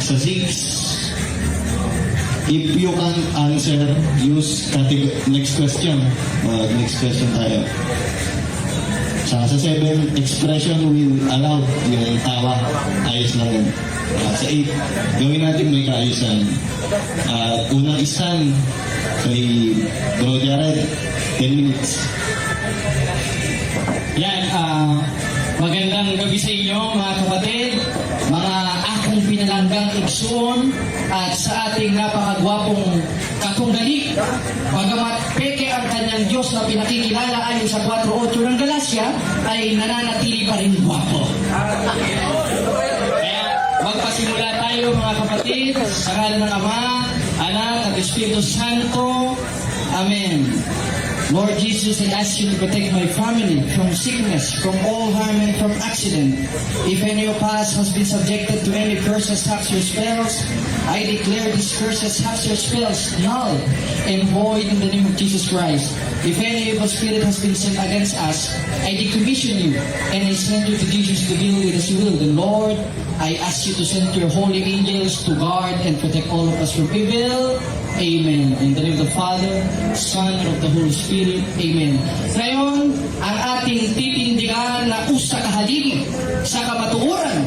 Sa 6, if you can answer, use category. Next question. Next question tayo. Sa 7, expression will allow yung tawa. Ayos lang yun. Sa 8, gawin natin may kaayusan. Unang isang kay Bro Jared, 10 minutes. Yan, magandang gabi sa inyo mga kapatid, mga akong pinalanggang igsoon at sa ating napakagwapong katunggali. Bagamat peke ang kanyang Diyos na pinakikilala ayon sa 4.8 ng Galacia, ay nananatili pa rin gwapo. Kaya magpasimula tayo mga kapatid sa ngalan ng Ama, Anak at Espiritu Santo. Amen. Lord Jesus, I ask you to protect my family from sickness, from all harm, and from accident. If any of us has been subjected to any curses, hacks, or spells, I declare these curses, hacks, or spells null and void in the name of Jesus Christ. If any evil spirit has been sent against us, I decommission you, and I send you to Jesus to deal with as you will. The Lord, I ask you to send your holy angels to guard and protect all of us from evil. Amen. In the name of the Father, Son, and of the Holy Spirit. Amen. Ngayon, ang ating titindigan na usa kahalili sa kamatuoran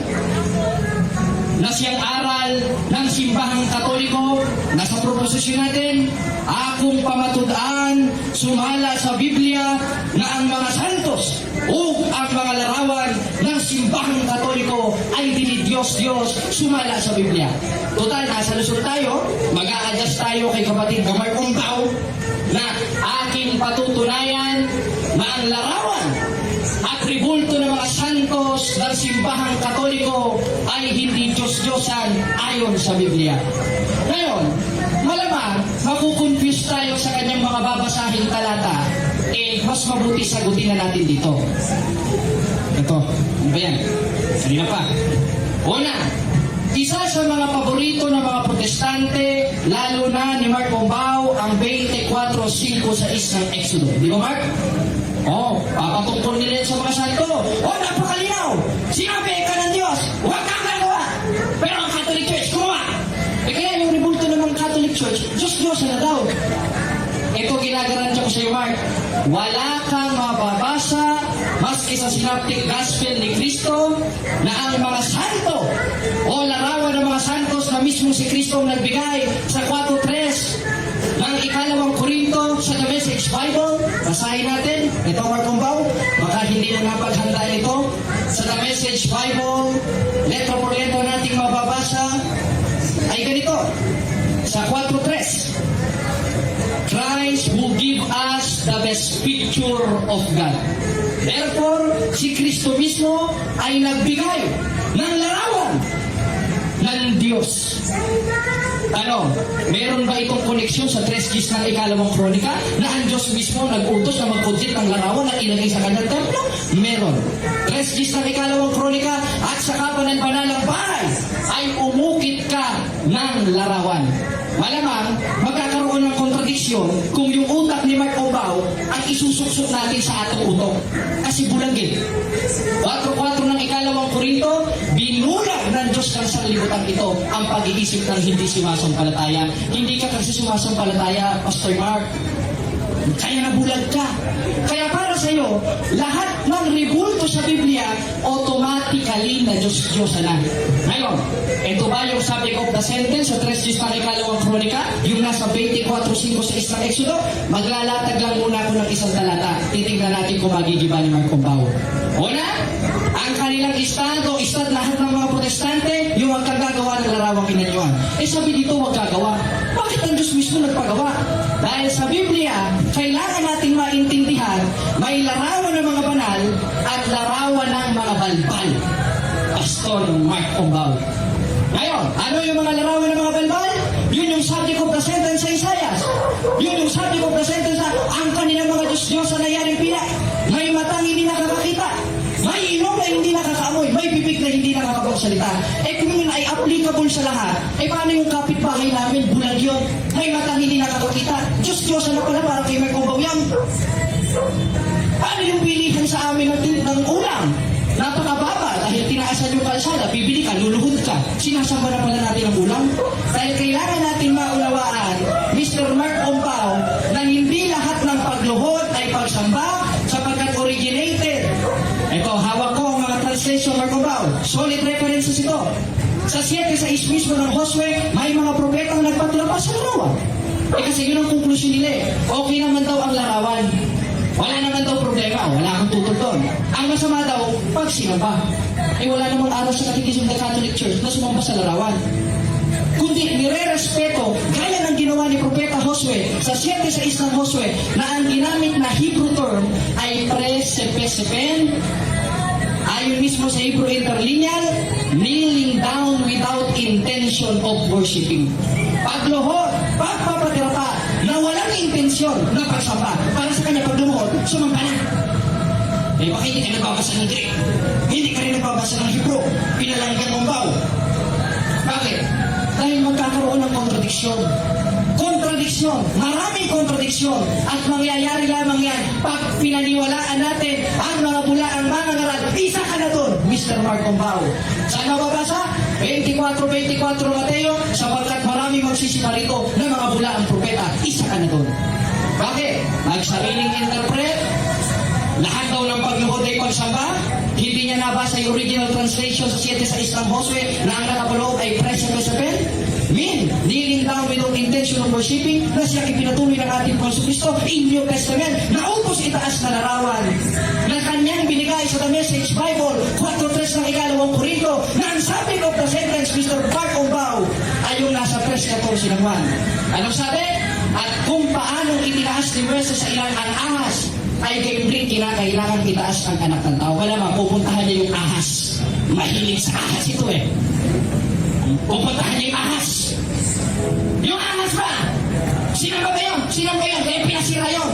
na siyang aral ng simbahang Katoliko na sa proposisyon natin, akong pamatud-an sumala sa Biblia na ang mga santos o ang mga larawan ng simbahang Katoliko ay dinidiyos-Diyos sumala sa Biblia. Total, nasa Luzon tayo, mag-a-adjust tayo kay kapatid Gamar Umpaw na aking patutunayan na ang larawan at ribulto ng mga santos ng simbahang Katoliko ay hindi Diyos-Diyosan ayon sa Biblia. Ngayon, malamang makukonfuse tayo sa kanyang mga babasahing talata, mas mabuti sagutin na natin dito. Ito, ano ba yan? Kanina pa. Una, isa sa mga paborito ng mga protestante, lalo na ni Mark Pombao, ang 24:5 sa isang Exodo. Di ba, Mark? Papatungkol nila sa mga santo. Napakalinaw! Sinabi ka ng Diyos, huwag kang gagawa! Pero ang Catholic Church, gumawa! Kaya yung ribulto ng mga Catholic Church, Diyos na daw. Ito ginagarantiya ko sa iyo, Mark. Wala kang mababasa maski sa Synoptic Gospel ni Kristo na ang mga santo o larawan ng mga santos na mismo si Kristo ang nagbigay sa 4.3 ng ikalawang Korinto sa The Message Bible. Basahin natin. Ito, Mark Umpaw. Baka hindi mo napaghandaan ito. Sa The Message Bible, letra por letra nating mababasa ay ganito. Sa 4.3, Christ will give us the best picture of God. Therefore, si Kristo mismo ay nagbigay ng larawan ng Diyos. Meron ba itong koneksyon sa 3 Gs ng ikalawang kronika na ang Diyos mismo nag-utos na mag-project ng larawan at ilagay sa kanyang templo? Meron. 3 Gs ng ikalawang kronika at sa kapanal-panalang bahay ay umukit ka ng larawan. Malamang, magkakaroon ng kontradiksyon kung yung utak ni Mark Pombao ang isusuksok natin sa atong utok. Kasi bulagin. 4.4 ng ikalawang Korinto, binulag ng Diyos ng sanlibutan ito ang pag-iisip ng hindi sumasampalataya. Hindi ka kasi sumasampalataya, Pastor Mark. Kaya nabulag ka. Kaya para sa iyo, lahat ng ribulto sa Biblia, automatically na Diyos na. Ngayon, ito ba yung subject of the sentence sa 3 Gs ng ikalawang kronika? Yung nasa 24:5 sa isang Exodo? Maglalatag lang muna ako ng isang talata. Titingnan natin kung magigiba ni Mark Pombao. Una, ang kanilang istad lahat ng mga protestante, yung huwag kang gagawa ng larawang kinanyuan. Sabi dito, huwag gagawa. Bakit ang Diyos mismo nagpagawa? Dahil sa Biblia, kailangan nating maintindihan, may larawan ng mga banal at larawan ng mga balbal. Pastor Mark Pombao. Ngayon, ano yung mga larawan ng mga balbal? Yun yung subject of the sentence sa Isaiah. Yun yung subject of the sentence sa ang kanilang mga Diyos sa nayaring pila. May matang hindi nakakakita. May ilong na hindi nakakaamoy. May bibig na hindi nakakapagsalita. Kung yun ay applicable sa lahat, paano yung kapitbahay namin? Bulag yun. May matang hindi nakakakita. Diyos na pala para kay Mark Pombao yan. Ano yung pilihan sa amin ng ulam? Napakababa dahil tinaasan yung kalsada, bibili ka, luluhod ka. Sinasamba na pala natin ang ulam. Dahil kailangan natin maunawaan, Mr. Mark Ompao, na hindi lahat ng pagluhod ay pagsamba sapagkat originated. Ito, hawak ko ang mga translation, Mark Ompao. Solid references ito. Sa 7:6 mismo ng Josue, may mga propetang nagpatulabas sa larawan. Kasi yun ang konklusyon nila eh. Okay naman daw ang larawan. Wala naman daw problema, wala akong tutol doon. Ang masama daw, pag sinamba. Wala namang araw sa Catechism of the Catholic Church na sumamba sa larawan. Kundi nire-respeto, gaya ng ginawa ni Propeta Josue sa 7:6 ng Josue, na ang ginamit na Hebrew term ay presepesepen, ayon mismo sa Hebrew interlineal, kneeling down without intention of worshiping. Pagluhod, pagpapatirapa, na walang intensyon na pagsamba. Para sa kanya pag lumuhod, sumamba na. Baka hindi ka nagbabasa ng Greek. Hindi ka rin nagbabasa ng Hebrew. Pinalanggan mong baw. Bakit? Dahil magkakaroon ng kontradiksyon. Kontradiksyon. Maraming kontradiksyon. At mangyayari lamang yan pag pinaniwalaan natin ang mga bulaang mga ngaral. Isa ka na doon, Mr. Mark Ompao. Saan mababasa? 24:24 Mateo, sapagkat marami magsisimba rito na mga bulaang propeta. Isa ka na doon. Bakit? Magsariling interpret, lahat daw ng pagluhod ay pagsamba, hindi niya nabasa yung original translation sa 7:6 ng Josue na ang nakapaloob ay presepesepen, kneeling down without intention of worshiping, na siya ipinatuloy ng ating Panginoon Kristo in New Testament, na upos itaas na larawan, na kanyang binigay sa The Message Bible, 4:3 ng 2 Korinto, na ang subject of the sentence, Mr. Mark Ompao, ay yung nasa 3:14 ng 1. Anong sabi? At kung paanong itinaas ni Moises sa ilang ang ahas, ay gayon rin kinakailangan itaas ang anak ng tao. Wala pupuntahan niya yung ahas. Mahilig sa ahas ito eh. Pupuntahan niya yung ahas. Yung ahas ba? Sino ba yun? Sino ba yun? Kaya pinasira yun.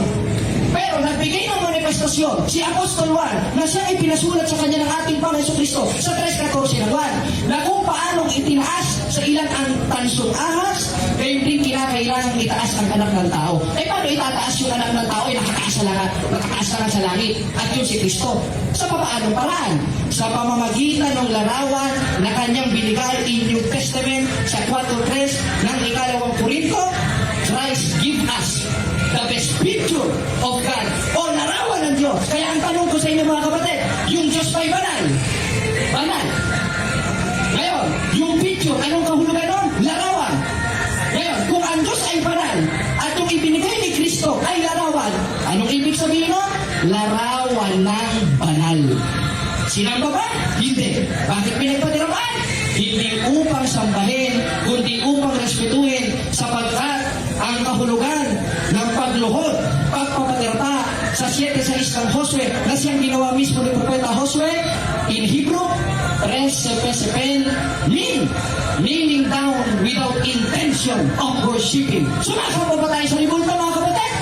Pero nagbigay ng manifestasyon si Apostol Juan na siya ay pinasulat sa kanya ng ating Panginoon Kristo sa 3:14 ng Juan, na kung paanong itinaas sa ilan ang tansong ahas, gayon din kinakailangan itaas ang anak ng tao. Paano itataas yung anak ng tao? Nakataas lang sa langit. At yun si Kristo. Sa paanong paraan? Sa pamamagitan ng larawan na kanyang binigay in New Testament sa 4:3 ng 2 Korinto, Christ give us the best picture of God o larawan ng Diyos. Kaya ang tanong ko sa inyo mga kapatid, yung Diyos ba'y banal? Banal. Ngayon, yung picture, anong kahulugan nun? Larawan. Ngayon, kung ang Diyos ay banal at yung ibinigay ni Kristo ay larawan, anong ibig sabihin nun? Larawan ng banal. Sinamba ba? Hindi. Bakit pinagpatirapan? Hindi upang sambahin, kundi upang respetuhin, sapagkat ang kahulugan ng pagluhod, pagpapatirapa sa 7:6 ng Josue na siyang ginawa mismo ni Propeta Josue in Hebrew, presepesepen, kneeling down without intention of worshiping. Sumasamba ba tayo sa libulto mga kapatid?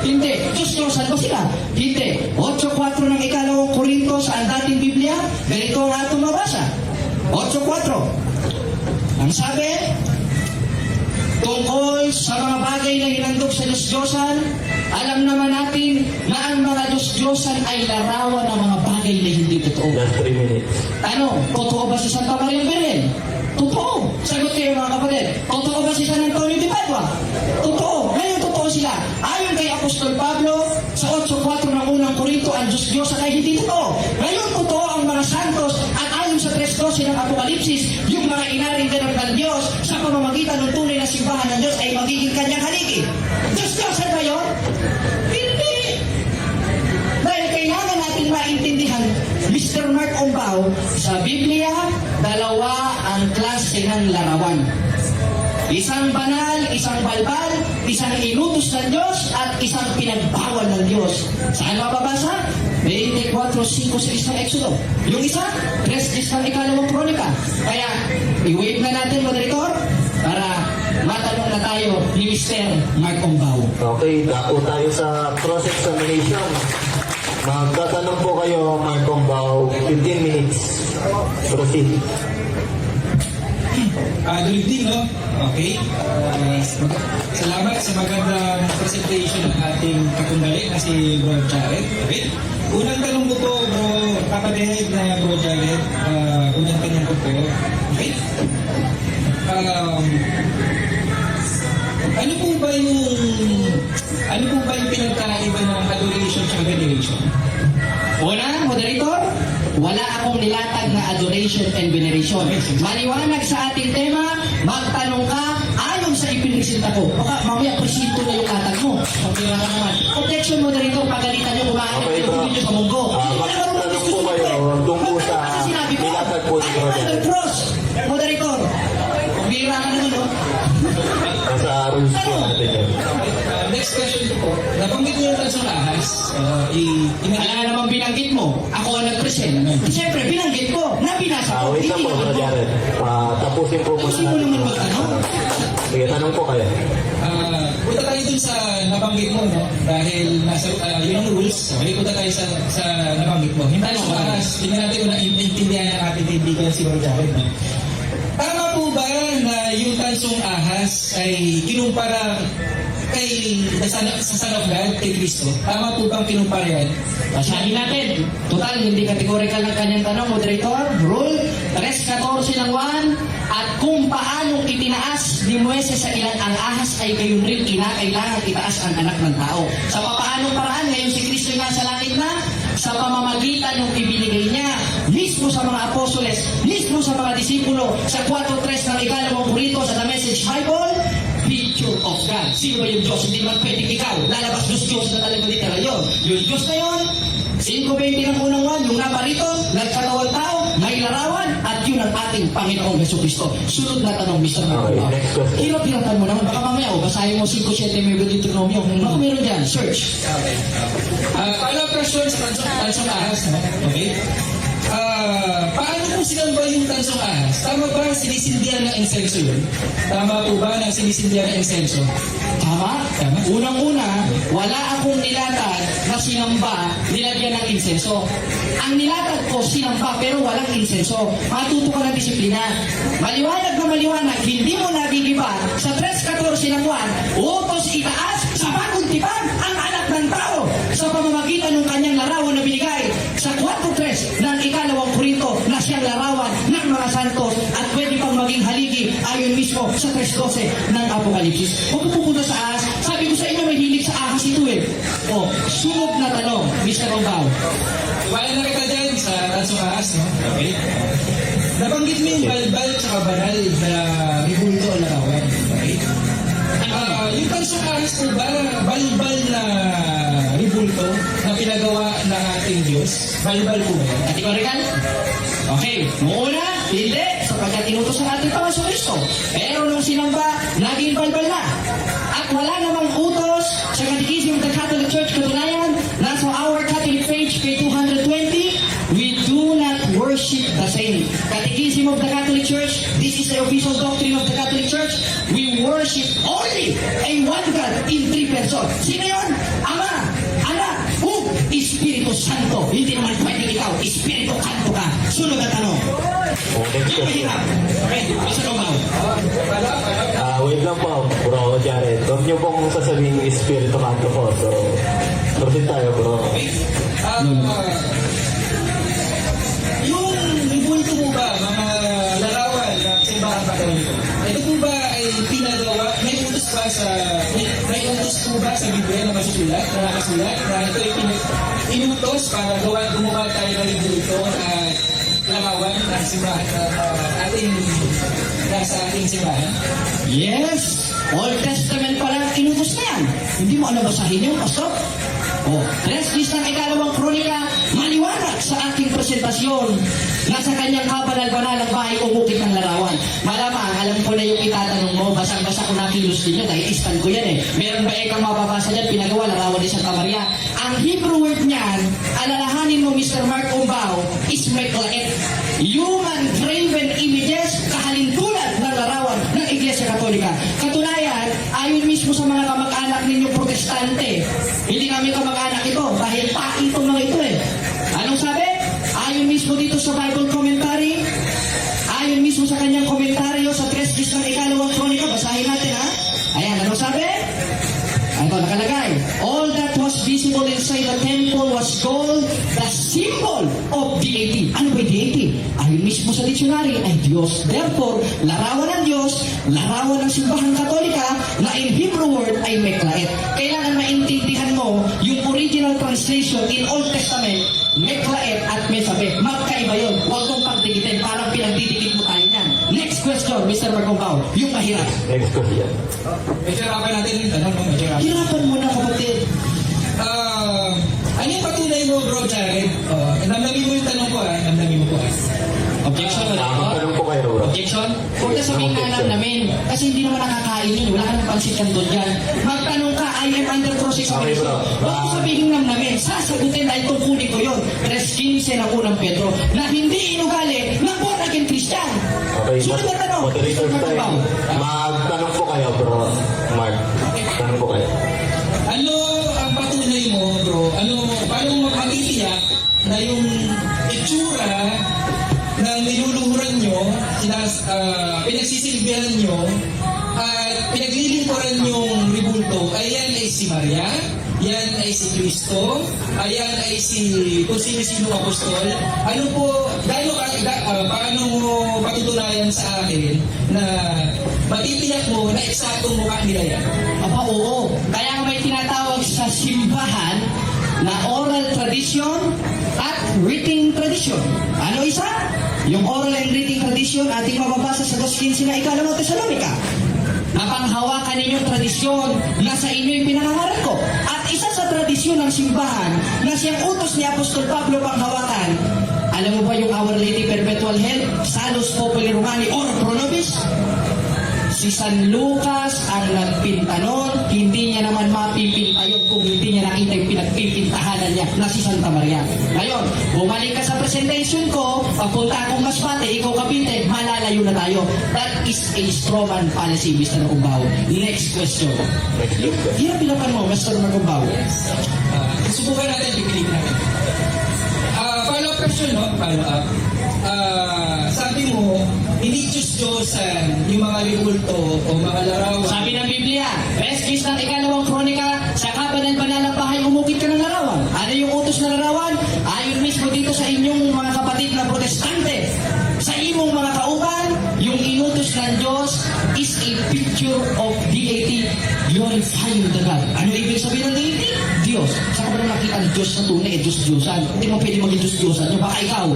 Hindi. Diyos-Diyosan ba sila? Hindi. 8:4 ng 2 Korinto sa ang dating Biblia, ganito ang atong mabasa. 8:4. Ang sabi, tungkol sa mga bagay na hinandog sa Diyos-Diyosan, alam naman natin na ang mga Diyos-Diyosan ay larawan ng mga bagay na hindi totoo. Last 3 minutes. Ano? Totoo ba si Santa Maria Belen? Totoo. Sagot kayo mga kapatid. Totoo ba si San Antonio de Padua? Totoo. Ngayon totoo sila. Ayon kay Apostol Pablo sa 8:4 ng 1 Korinto, ang Diyos-Diyosan ay hindi totoo. Ngayon totoo ang mga santos at ayon sa 3:12 ng Apokalipsis, yung mga inaring ganap ng Diyos sa pamamagitan ng tunay na simbahan ng Diyos ay magiging kanyang haligi. Diyos-Diyosan ba yun? Hindi. Dahil kailangan natin maintindihan, Mr. Mark Ompao, sa Biblia, dalawa ang klase ng larawan. Isang banal, isang balbal, isang inutos ng Diyos, at isang pinagbawal ng Diyos. Saan mababasa? 24:5-6 ng Exodo. Yung isa, 3:10 ng 2 Kronika. Kaya, i-wave na natin, moderator, para matanong na tayo ni Mr. Mark Ompao. Okay, dako tayo sa cross-examination. Magtatanong po kayo, Mark Ompao, 15 minutes. Proceed. Good evening, no? Okay. Salamat sa magandang presentation ng ating kakungali na si Bro Jared. Okay. Unang tanong ko po, Bro Kapatid na Bro Jared. Unang tanong ko po. Okay. Ano po ba yung pinagkaiba ng adoration sa veneration? Una, moderator, wala akong nilatag na adoration and veneration. Maliwanag sa ating tema, magtanong ka ayon sa ipinresenta ko. Baka mamaya presinto na yung latag mo. Pagkira ka naman. Objection, moderator, pagalitan nyo, kumain Okay, at bro. nyo sa munggo. Magtanong po kayo tungkol sa sinabi ko, nilatag po ni Bro Jared. cross, moderator. Pagkira ka naman, no? Sa rules po natin yan. Next question ko po. Nabanggit niyo yung tansong ahas. Wala nga namang binanggit mo. Ako ang nag-present. Siyempre, binanggit ko. Nabinasa ko. Wait lang Hindi po, Bro naman mo. Jared. Tapusin po muna Gusto mo naman natin. magtanong? Sige, tanong po kayo. Punta tayo dun sa nabanggit mo, no? Dahil nasa, yun ang rules. Okay, punta tayo sa nabanggit mo. Yung tansong ahas, tingnan natin kung naiintindihan ng ating kaibigan si Bro Jared. No? Tama po ba na yung tansong ahas ay kinumpara sa Son of God, kay Kristo? Tama po bang kinumpara yan? Basahin natin. Total, hindi kategorikal ng kanyang tanong, moderator. Rule 3:14 ng 1. At kung paanong itinaas ni Moises sa ilan ang ahas ay gayon rin kinakailangan itaas ang anak ng tao. Sa papaanong paraan, ngayon si Kristo nga sa langit na, sa pamamagitan ng ibinigay niya, mismo sa mga apostoles, mismo sa mga disipulo, sa 4:3 ng ikalawang Korinto sa The Message Bible, picture of God. Sino ba yung Diyos? Hindi naman pwedeng ikaw. Lalabas Diyos na talagang literal yun. Yung Diyos na yun, 5:20 ng unang 1, yung naparito, nagkatawang tao, may larawan, at yun ang ating Panginoong Jesucristo. Sunod na tanong, Mr. Okay, Marco. next question. Hirap-hirapan mo naman. Baka mamaya, basahin mo 5:7 may Deuteronomio. Baka meron dyan, search. Okay. Follow-up question sa tansong ahas, no? Okay. Paano kung sinamba yung tansong ahas? Tama ba sinisindihan ng insenso yun? Tama po ba na sinisindihan ng insenso? Tama? Tama. Unang-una, wala akong nilatag na sinamba, nilagyan ng insenso. Ang nilatag ko, sinamba, pero walang insenso. Matuto ka ng disiplina. Maliwanag na maliwanag, hindi mo nagigiba sa 3:14 ng 1, utos itaas sa bagong tipan ang anak ng tao sa pamamagitan ng kanyang larawan na binigay sa 4:3 ng ikalawang Korinto na siyang larawan ng mga santos at pwede pang maging haligi ayon mismo sa 3:12 ng Apokalipsis. Huwag ko pupunta sa ahas. Sabi ko sa inyo may hilig sa ahas ito eh. O, sunod na tanong, Mr. Rombao. Wala na kita dyan sa tansong ahas, no? Okay. Nabanggit mo yung balbal sa banal na ribulto o larawan. Okay. Yung tansong ahas po ba, balbal na ribulto na pinagawa ng ating Diyos? Balbal po ba yan? Kategorikal? Okay, muna, hindi, sapagkat inutos ang ating Panginoon Kristo. Pero nung sinamba, naging balbal na. At wala namang utos sa Catechism of the Catholic Church, katunayan, nasa our Catholic page, page 220, we do not worship the same. Catechism of the Catholic Church, this is the official doctrine of the Catholic Church, we worship only a one God in three persons. Sino yun? Ama, Anak, Espiritu Santo. Hindi naman pwedeng ikaw, Espiritu Santo ka. Sunod na tanong. Next question. Okay, Mr. Rombao. Wait lang po, Bro Jared. Huwag niyo pong sasabihin yung Espiritu Santo po. So, proceed tayo, bro. Yung ribulto mo ba, mga larawan ng simbahan Katoliko, ito po ba ay pinagawa, may utos po ba sa Biblia na masusulat, na nakasulat, na ito ay inutos para gumawa tayo ng ribulto at larawan ng simbahan nasa ating simbahan? Yes, Old Testament pa lang inutos na yan. Hindi mo alam basahin yun, Pastor? O, 3 ng ikalawang kronika, maliwanag sa ating presentasyon na sa kanyang kabanal-banalang bahay umukit ng larawan. Malamang, alam ko na yung itatanong mo, basang-basa ko nakilos din yun, dahil instant ko yan eh. Meron ba kang mababasa dyan, pinagawa larawan ni Santa Maria? Ang Hebrew word niyan, alalahanin mo Mr. Mark Umbao, is meklaet. Human graven images, kahalintulad ng larawan ng Iglesia Katolika. Katunayan, ayon mismo sa mga kamag-anak ninyong protestante, hindi namin kamag-anak ito dahil paki itong mga ito eh. Anong sabi? Ayon mismo dito sa Bible commentary, ayon mismo sa kanyang komentaryo sa 3 ng ikalawang kronika, basahin natin ha. Ayan, ano sabi? Ito, nakalagay. All that was visible inside the temple was gold, the symbol of deity. Ano ba yung deity? Ayon mismo sa dictionary ay Diyos. Therefore, larawan ng Diyos, larawan ng simbahan katolika na in Hebrew word ay meklait. Kailangan maintindihan mo yung original translation in Old Testament, meklait at mesabe. Magkaiba yun. Huwag mong pagdikitin. Parang pinagdidikit mo tayo niyan. Next question, Mr. Marcombao. Yung mahirap. Next question. Medyo hirapan natin yung tanong, no? Medyo hirapan. Hirapan mo na, kapatid. Ano yung patunay mo, bro, Jared? Namnamin mo yung tanong ko, ha? Namnamin mo po, ha? Objection mo Tanong po kayo, bro. Objection? Huwag ka sabihin na alam namin. Kasi hindi naman nakakain yun. Wala ka ng pansit kanton dyan. Magtanong ka, I am under process of Okay, arrest. bro. Huwag ko sabihin lang namin. Sasagutin dahil tungkulin ko yun. 3:15 ng unang Pedro na hindi inugali ng born again Christian. Okay, Sunod na tanong. moderator time. Magtanong po kayo, bro. Mark, tanong po kayo. Ano ang patunay mo, bro? Paano mo matitiyak na yung itsura ng niluluhuran nyo, pinagsisilbihan nyo, at pinaglilingkuran yung ribulto, ayan ay si Maria, yan ay si Kristo, ayan ay kung sino-sino apostol. Ano po, paano mo patutunayan sa akin na matitiyak mo na eksaktong mukha nila yan? Aba, oo. Kaya nga may tinatawag sa simbahan na oral tradition at written tradition. Ano isa? Yung oral and written tradition ating mababasa sa 2:15 na ikalawang Tesalonika. Napanghawakan ninyong tradisyon na sa inyo'y pinangangaral ko. At isa sa tradisyon ng simbahan na siyang utos ni Apostol Pablo panghawakan. Alam mo ba yung Our Lady Perpetual Help? Salus Populi Romani or Pro Nobis? Si San Lucas ang nagpinta nun, hindi niya naman mapipinta yun kung hindi niya nakita yung pinagpipintahanan niya na si Santa Maria. Ngayon, bumalik ka sa presentation ko, pagpunta akong Masbate, ikaw Cavite, malalayo na tayo. That is a strawman policy, Mr. Macumbao. Next question. Next question. Hirapan mo, Mr. Macumbao. Subukan natin, pipiliin natin. Follow-up question, no? Follow-up. Sabi mo, hindi Diyos-Diyosan yung mga ribulto o mga larawan. Sabi ng Biblia, Reskis ng ikalawang kronika, sa kabanal-banal ng bahay, umukit ka ng larawan. Ano yung utos na larawan? Ayon mismo dito sa inyong mga kapatid na protestante. Sa imong mga kauban, yung inutos ng Diyos is a picture of deity glorifying the God. Ano ibig sabihin ng deity? Diyos. Saan ka ba nakita ng Diyos na tunay? Diyos-Diyosan. Hindi mo pwede maging Diyos-Diyosan. Yung baka ikaw.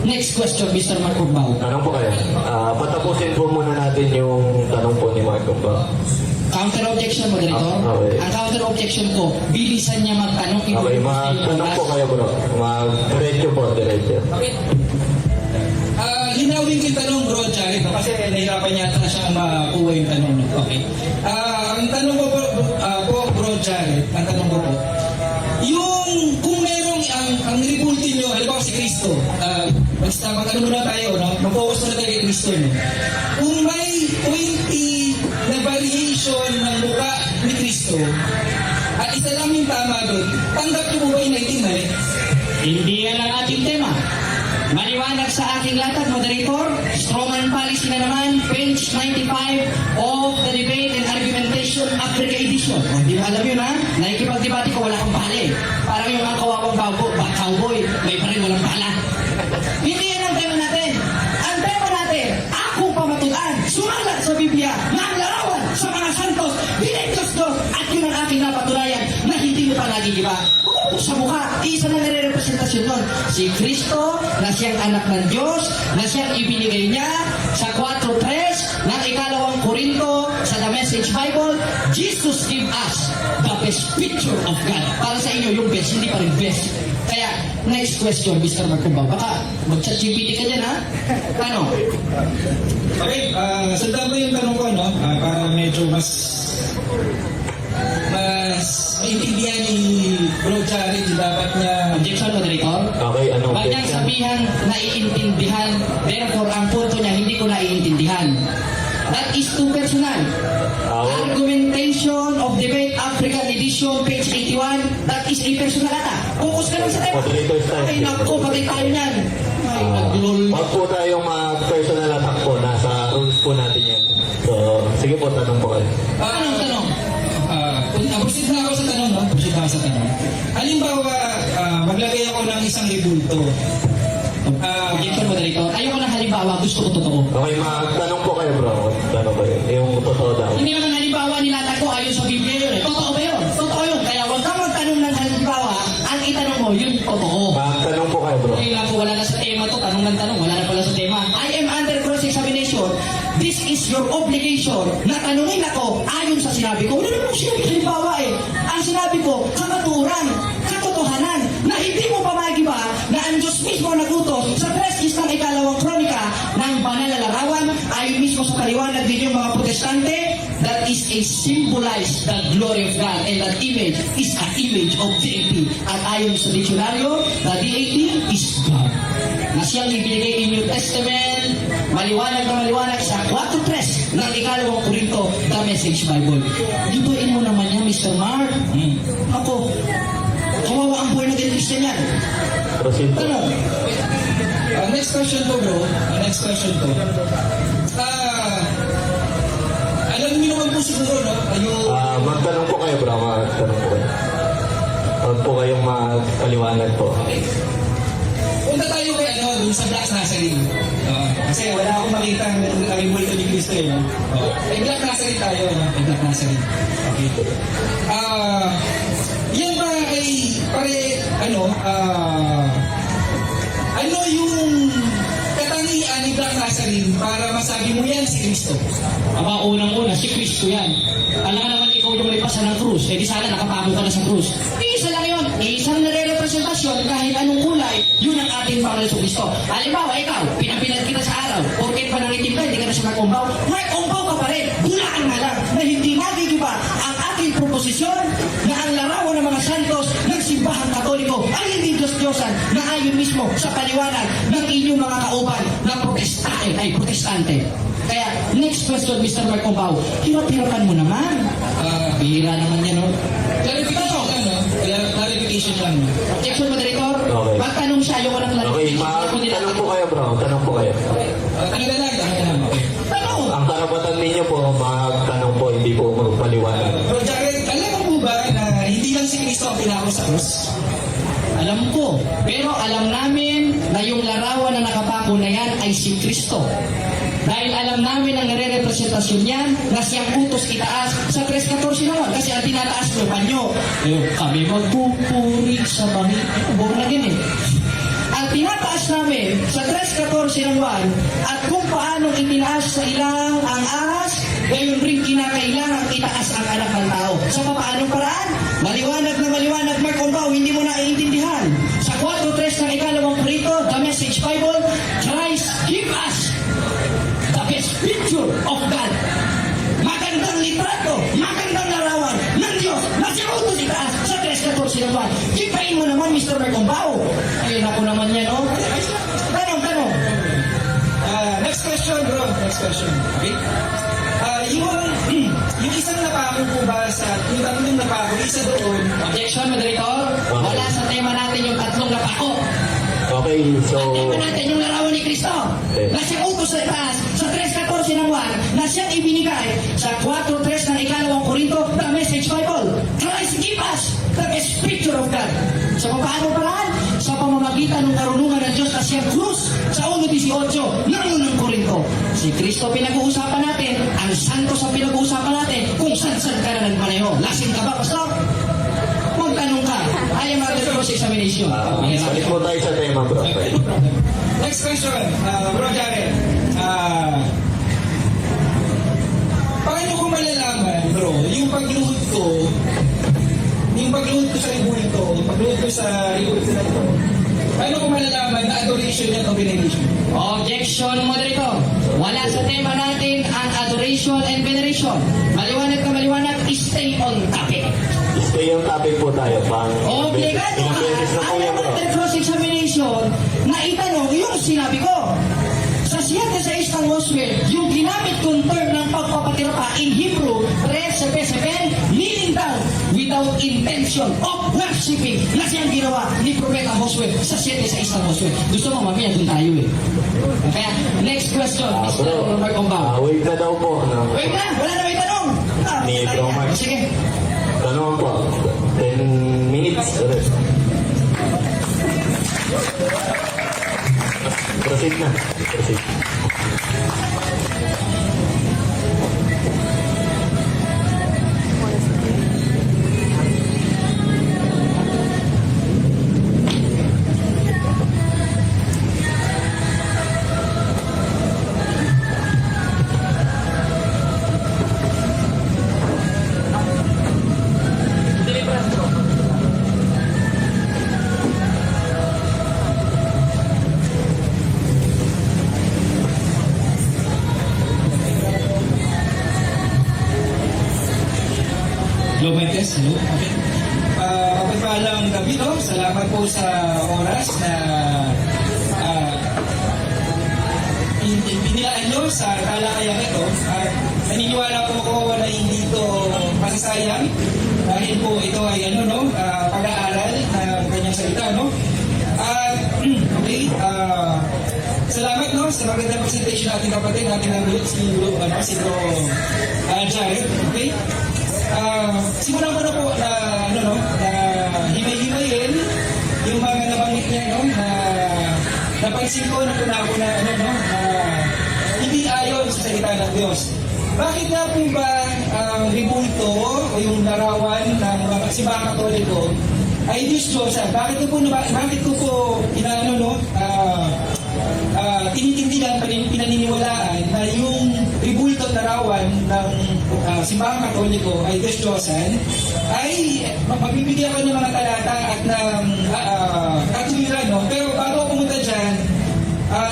Next question, Mr. Marcombao. Tanong po kayo. Patapusin po muna natin yung tanong po ni Mark ba? Counter objection, moderator. Okay. Ang counter objection ko, bilisan niya magtanong. Okay, magtanong po kayo, bro. Diretso po, diretso. Okay. Linawin ko yung tanong, bro, Jared, no? Kasi nahirapan yata na siyang makuha yung tanong. No? Okay. Ang tanong ko po, bro, Jared, ang tanong ko po, yung kung merong ang ribulto nyo, halimbawa si Kristo, basta mag-ano muna tayo, no? Mag-focus muna tayo kay Kristo, no? Kung may 20 na variation ng mukha ni Kristo, at isa lang yung tama doon, tanggap nyo po ba yung 19 mali? Hindi yan ang ating tema. Maliwanag sa aking latag, moderator, strawman policy na naman, page 95 of the Debate and Argumentation Africa Edition. O, di mo alam yun, ha? Nakikipag-debate ko, wala kang bale. Parang yung mga kawawang cowboy, may pa rin walang bala. Hindi yan ang tema natin. Ang tema natin, akong pamatutan, sumalat sa Biblia, na ang larawan sa mga santos, Diyos, at yun ang aking napatunayan na hindi mo pa nagigiba. Sa mukha, isa na nare-representasyon nun. Si Kristo, na siyang anak ng Diyos, na siyang ibinigay niya sa 4:3 ng ikalawang Korinto sa The Message Bible. Jesus give us the best picture of God. Para sa inyo, yung best, hindi pa rin best. Kaya, next question, Mr. Marcombao. Baka mag-chat-GPT ka dyan, ha? Ano? Okay, sundan ko yung tanong ko, no? Para medyo mas maintindihan ni Bro Jared yung dapat niya. Objection, moderator? Okay, anong Huwag niyang sabihan, naiintindihan. Therefore, ang punto niya, hindi ko naiintindihan. That is too personal. Argumentation of Debate African Edition, page 81. That is a personal ata. Focus ka lang sa tema. Moderator's time. Ay, naku, patay tayo niyan. Ay, naglol. Huwag po tayong personal attack po. Nasa rules po natin yan. So, Sige po, tanong po kayo. Anong tanong? Proceed na ako sa tanong, no? Proceed na ako sa tanong. Halimbawa, maglagay ako ng isang ribulto. Objection, moderator. Ayoko ng halimbawa, gusto ko totoo. Okay, tanong po kayo bro. Tanong kayo. Yung totoo daw. Hindi naman halimbawa nilatag ko ayon sa Biblia yun eh. Totoo ba yun? Totoo yun. Kaya huwag kang magtanong ng halimbawa, ang itanong mo, yun totoo. Tanong po kayo bro. Ngayon lang po, wala na sa tema to. Tanong ng tanong, wala na pala sa tema. I am under cross-examination. This is your obligation na tanungin ako ayon sa sinabi ko. Wala naman sinabi halimbawa eh. Ang sinabi ko, kakaturan, katotohanan, na hindi mo pa magiba na ang Diyos mismo nagutos sa 3 ng ikalawang kronika ng banal na larawan ayon mismo sa paliwanag din yung mga protestante that is a symbolize the glory of God and that image is an image of deity. At ayon sa dictionaryo, the deity is God. Na siyang ibinigay in New Testament, maliwanag na maliwanag sa 4:3 ng ikalawang Korinto, the Message Bible. Gibuin mo naman yan, Mr. Mark. Ako, kawawa ang buhay ng Christian yan. Proceed po. Ano? Next question ko, bro. Next question ko. Alam niyo naman po siguro, no? Magtanong po kayo bro. Magtanong po kayo. Huwag po kayong magpaliwanag po. Punta tayo kay dun sa Black Nazarene. Kasi wala akong makita ang multo ni Cristo eh. No? May Black Nazarene tayo, no? May Black Nazarene. Okay. Yan ba ay ano yung katangian ni Black Nazarene para masabi mo yan si Cristo? Aba, unang-una, si Kristo yan. Alam ka naman ikaw yung lipasan ng krus, eh di sana nakapako ka na sa krus. Isa lang yun, isang nare-representasyon kahit anong kulay, yun ang ating Panginoon sa Kristo. Halimbawa, ikaw, pinapinag kita sa araw, porket pa nangitim ka, hindi ka na siya mag-umbaw, mag-umbaw ka pa rin, bulaan na lang, na hindi magigiba ang ating proposisyon na ang larawan ng mga santos ng simbahang katoliko ay hindi Diyos-Diyosan na ayon mismo sa paliwanag ng inyong mga kauban na protestante. Kaya, next question, Mr. Marcombao, hirap-hirapan mo naman. Bihira naman yan, no? Clarification lang, no? Clarification lang, no? Objection, moderator. Okay. Magtanong siya, yung walang Okay, clarification. tanong po kayo bro. Tanong po kayo. Tanong na lang. Okay. Tanong! Ang karapatan ninyo po, magtanong po, hindi po magpaliwanag. Bro Jared, alam mo po ba na hindi lang si Cristo ang pinako sa krus? Alam ko. Pero alam namin na yung larawan na nakapako na yan ay si Kristo. Dahil alam namin ang nare-representasyon niyan na siyang utos itaas sa 3:14 naman. Kasi ang tinataas mo panyo. Kami magpupuri sa bangin. Buong na din eh. Ang tinataas namin sa 3:14 ng 1 at kung paano itinaas sa ilang ang ahas, gayon rin kinakailangan itaas ang anak ng tao. Sa paanong paraan? Maliwanag na maliwanag, Mark Ombao, hindi mo naiintindihan. Sa 4:3 ng ikalawang Korinto, the Message Bible, Christ give us the best picture of God. Magandang litrato, magandang larawan ng Diyos na sinutos itaas sa 3:14 ng 1. Kipain mo naman, Mr. Mark Ombao. Ayun ako naman yan, oh. Tanong. Next question, bro. Next question. Okay? Yung isang napako po ba sa, yung tatlong napako, isa doon, Objection, moderator. Wala sa tema natin yung tatlong napako. Okay, so... Ang tema natin yung larawan ni Kristo. Na siyang utos sa itaas sa 3:14 ng 1 na siyang ibinigay sa 4:3 ng ikalawang Korinto, the Message Bible. Christ give us the best picture of God. Sa paano paraan? Sa pamamagitan ng karunungan ng Diyos na siyang krus sa 1:18 ng unang Korinto. Si Kristo pinag-uusapan natin, ang santos ang pinag-uusapan natin, kung saan-saan ka na nagmaneho. Lasing ka ba, Pastor? Magtanong ka. I am under cross-examination. Balik po tayo sa tema bro. next question, bro Jared. Paano ko malalaman, bro, yung pagluhod ko sa ribulto ito, paano ko malalaman na adoration yan o veneration? Objection, moderator. Wala sa tema natin ang adoration and veneration. Maliwanag na maliwanag, stay on topic. Stay on topic po tayo. Obligado Ilang beses na ka, po yan bro. under cross-examination, na itanong yung sinabi ko. Sa 7:6 ng Gospel, yung ginamit kong term ng pagpapatira pa in Hebrew, 3:7, meaning down without intention of worshiping na siyang ginawa ni Propeta Josue sa 7:6 ng Gospel. Gusto mo, mamaya doon tayo eh. Kaya, next question, Mr. Bro, Marcombao. wait na daw po. Wait na, wala na Bro Mark. Sige. Tanong po, 10 minutes ulit. Proceed na. Proceed. Global test, hello? Okay. Pagpapalang gabi, no? Salamat po sa oras na pinilaan nyo sa talakayan ito. At naniniwala po ako na hindi ito masasayang dahil po ito ay pag-aaral ng kanyang salita, no? At okay, salamat, no, sa magandang presentation natin kapatid, natin ang si Bro Jared, okay? Simulan ko na po na himay-himayin yung mga nabanggit niya, no, na napansin ko na hindi ayon sa salita ng Diyos. Bakit nga po ba ang ribulto o yung larawan ng mga simbahang Katoliko ay Diyos-Diyosan? Bakit ko po tinitindigan, pinaniniwalaan na yung ribulto at larawan ng simbahang Katoliko ay Diyos-Diyosan, ay magbibigyan ko ng mga talata at ng katuwiran, no? Pero bago ako pumunta dyan,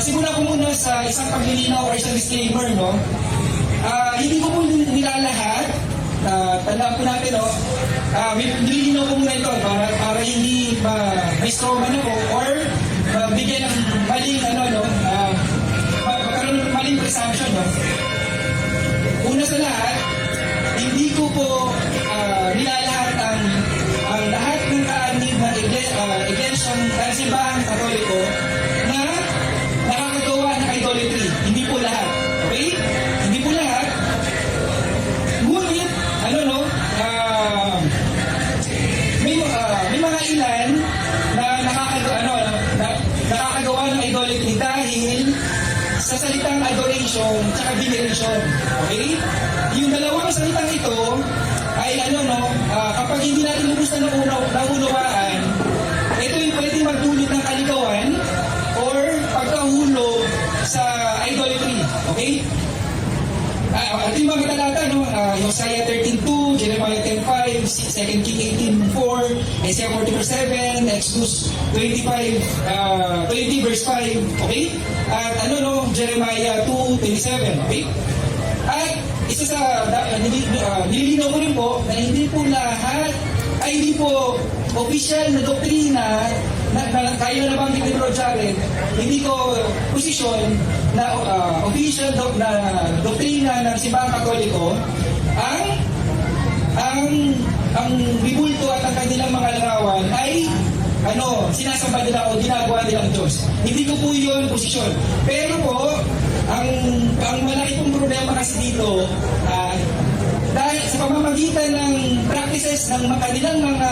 simula ko muna sa isang paglilinaw o isang disclaimer, no? Hindi ko po nilalahat, tandaan po natin, no? Nililinaw ko muna ito para hindi may strawman ako or bigyan ng maling magkaroon ng maling presumption, no? Una sa lahat, hindi ko po nilalahat ang lahat ng kaanib na iglesyang simbahang Katoliko na nakakagawa ng idolatry. Hindi po lahat. Okay? Hindi po lahat. Ngunit, may mga ilan na nakakagawa ng idolatry dahil sa salitang adoration at veneration. Okay? Yung dalawang salitang ito ay kapag hindi natin lubos na naunawaan, ito yung pwede magdulot ng kaligawan or pagkahulog sa idolatry. Okay? At yung mga talata, Hosea 13:2, Jeremiah 10:5, 2 King 18:4, Isaiah 40:7, Exodus 20 verse 5, okay? At Jeremiah 2:27, okay? At isa sa nililinaw ko rin po na hindi po lahat ay hindi po official na doktrina na kaya na nabanggit ni Bro Jared, hindi ko posisyon na official na doktrina ng simbahang Katoliko ang bibulto at ang kanilang mga larawan ay sinasamba nila o ginagawa nilang Diyos. Hindi ko po yun posisyon. Pero po, ang malaki pong problema kasi dito, dahil sa pamamagitan ng practices ng kanilang mga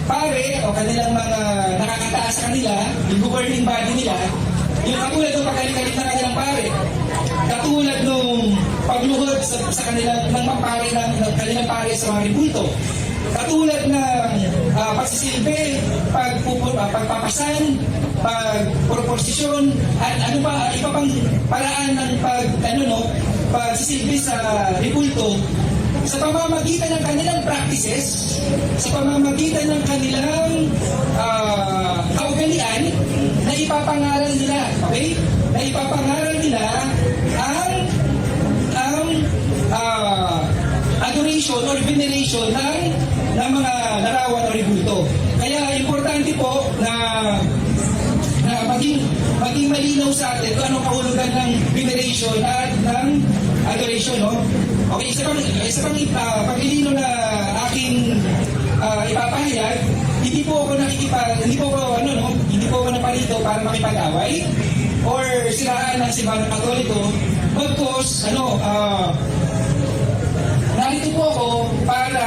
pare o kanilang mga nakakataas sa kanila, yung governing body nila, yung katulad ng pagkalit-kalit na kanilang pare, katulad nung pagluhod sa kanilang kanilang pare sa mga ribulto, katulad ng pagsisilbi, pagpapasan, pagproposisyon, at iba pang paraan ng pagsisilbi sa ribulto, sa pamamagitan ng kanilang practices, sa pamamagitan ng kanilang kaugalian na ipapangaral nila, okay? Na ipapangaral nila ang adoration or veneration ng mga larawan o ribulto. Kaya importante po na maging malinaw sa atin kung anong kahulugan ng veneration at ng adoration, no? Okay, isa pang paglilino na aking ipapahayag, hindi po ako naparito para makipag-away or siraan ng simbahang Katoliko. Bagkos, narito po ako para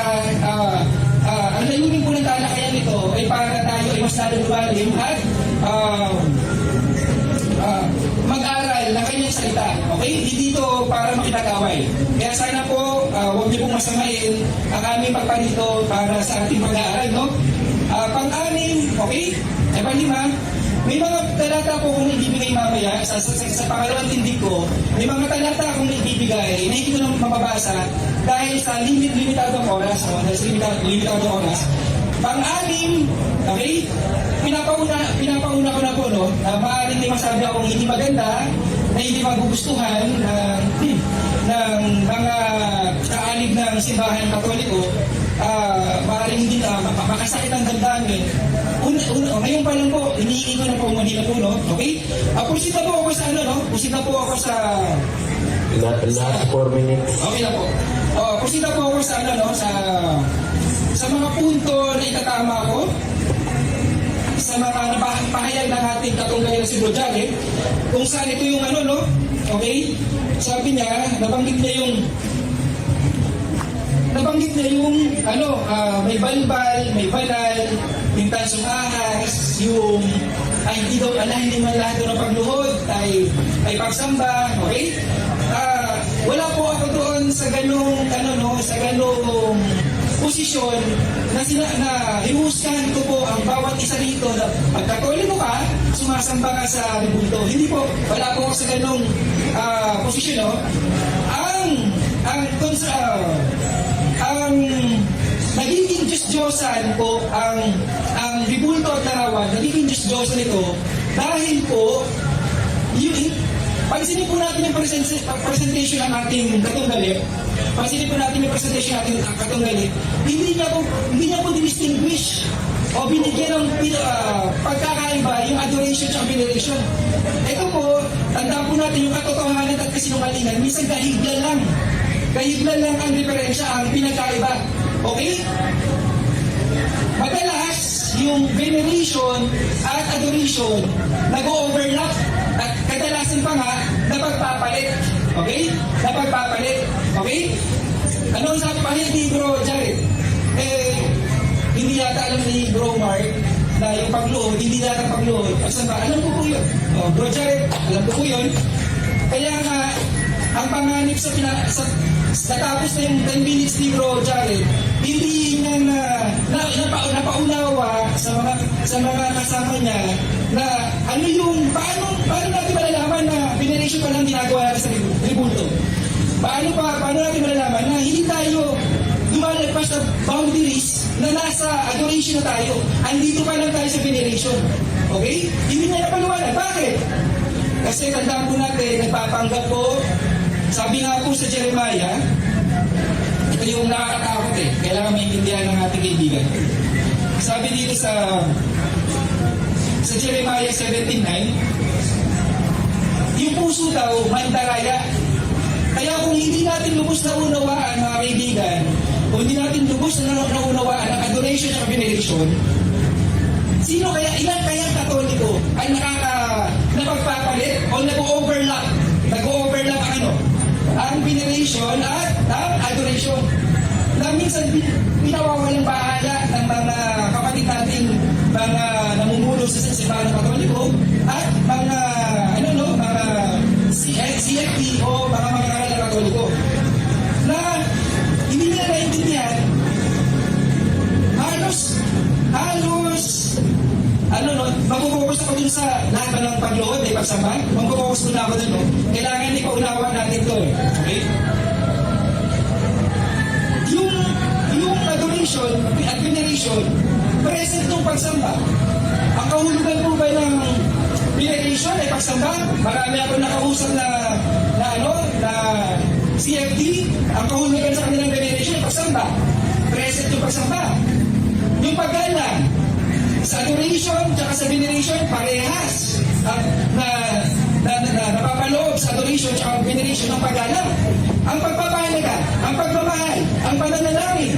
ang layunin po ng talakayan nito ay para tayo ay mas lalong lumalim at mag-aral ng kanyang salita. Okay? Hindi dito para makipag-away. Kaya sana po, huwag niyo pong masamain ang aming pagparito para sa ating pag-aaral. No? Pang-anim, okay? Pang-lima, may mga talata po kung ibibigay mamaya sa pangalawang tindig ko, may mga talata akong ibibigay na hindi ko lang mababasa dahil sa limitadong oras. Dahil sa limitadong oras. Pang-anim, okay? Pinapauna ko na po, no? Maaaring may masabi akong hindi maganda, na hindi magugustuhan ng mga kaalig ng simbahan katoliko, maaaring hindi na makasakit ang damdamin. Ngayon pa lang po, iniingi ko na po Manila po, no? Okay? Pusita po ako sa Pusita po ako sa... Last 4 minutes. Okay na po. Pusita po ako sa sa mga punto na itatama ko, sa mga pahayag ng ating katunggali na si Bro Jared, kung saan ito yung okay? Sabi niya, nabanggit niya yung may balbal, may banal, yung tansong ahas, yung hindi man lahat ng pagluhod ay pagsamba, okay? Wala po ako doon sa ganung posisyon na hinuhusgahan ko po ang bawat isa rito na pag Katoliko ka, sumasamba ka sa rebulto. Hindi po, wala po ako sa ganung posisyon, no? Ang nagiging Diyos-Diyosan po ang rebulto at larawan, nagiging Diyos-Diyosan ito dahil po pansinin po natin yung presentation ng ating katunggali. Pansinin po natin yung presentation ng ating katunggali. Hindi niya po distinguish o binigyan ng pagkakaiba yung adoration at veneration. Ito po, tandaan po natin yung katotohanan at kasinungalingan. Minsan kahiglan lang. Kahiglan lang ang diferensya, ang pinagkaiba. Okay? Madalas, yung veneration at adoration nag-overlap at kadalasan pa nga napagpapalit. Okay? Napagpapalit. Okay? Ano ang sabi ni Bro Jared? Hindi yata alam ni Bro Mark na yung pagluhod, hindi yata pagluhod. Alam ko po yun. Bro Jared, alam ko po yun. Kaya nga, ang panganib sa natapos na yung 10 minutes ni Bro Jared, hindi niya napaunawa sa mga kasama niya na paano natin malalaman na veneration pa lang ginagawa natin sa rebulto? Paano natin malalaman na hindi tayo lumalagpas sa boundaries na nasa adoration na tayo? Andito pa lang tayo sa veneration. Okay? Hindi niya napaliwanag. Bakit? Kasi tandaan po natin, nagpapanggap po, sabi nga po sa Jeremiah, ito yung nakakatakot kailangan maintindihan ng ating kaibigan. Sabi dito sa Jeremiah 17:9, yung puso daw, mandaraya. Kaya kung hindi natin lubos na unawaan, mga kaibigan, kung hindi natin lubos na unawaan ang adoration at veneration, ilan kayang Katoliko ay napagpapalit o nag-overlap ang veneration at ang adoration. Na minsan pinawawalang bahala ng mga kapatid natin, mga namumuno sa simbahan ng Katoliko at mga CFP o mga mag-aaral ng Katoliko na hindi nila naintindihan magpo-focus ako dun sa lahat ba ng pagluhod, pagsamba. Magpo-focus muna ako dun, no? Kailangan ipaunawa natin to, okay? Yung adoration at veneration, present ng pagsamba. Ang kahulugan po ba ng veneration ay pagsamba? Marami ako nakausap na CFD, ang kahulugan sa kanilang veneration ay pagsamba. Present yung pagsamba. Yung paggalang, sa adoration at sa veneration, parehas na napapaloob sa adoration at veneration ng paggalang. Ang pagpapahalaga, ang pagmamahal, ang pananalangin,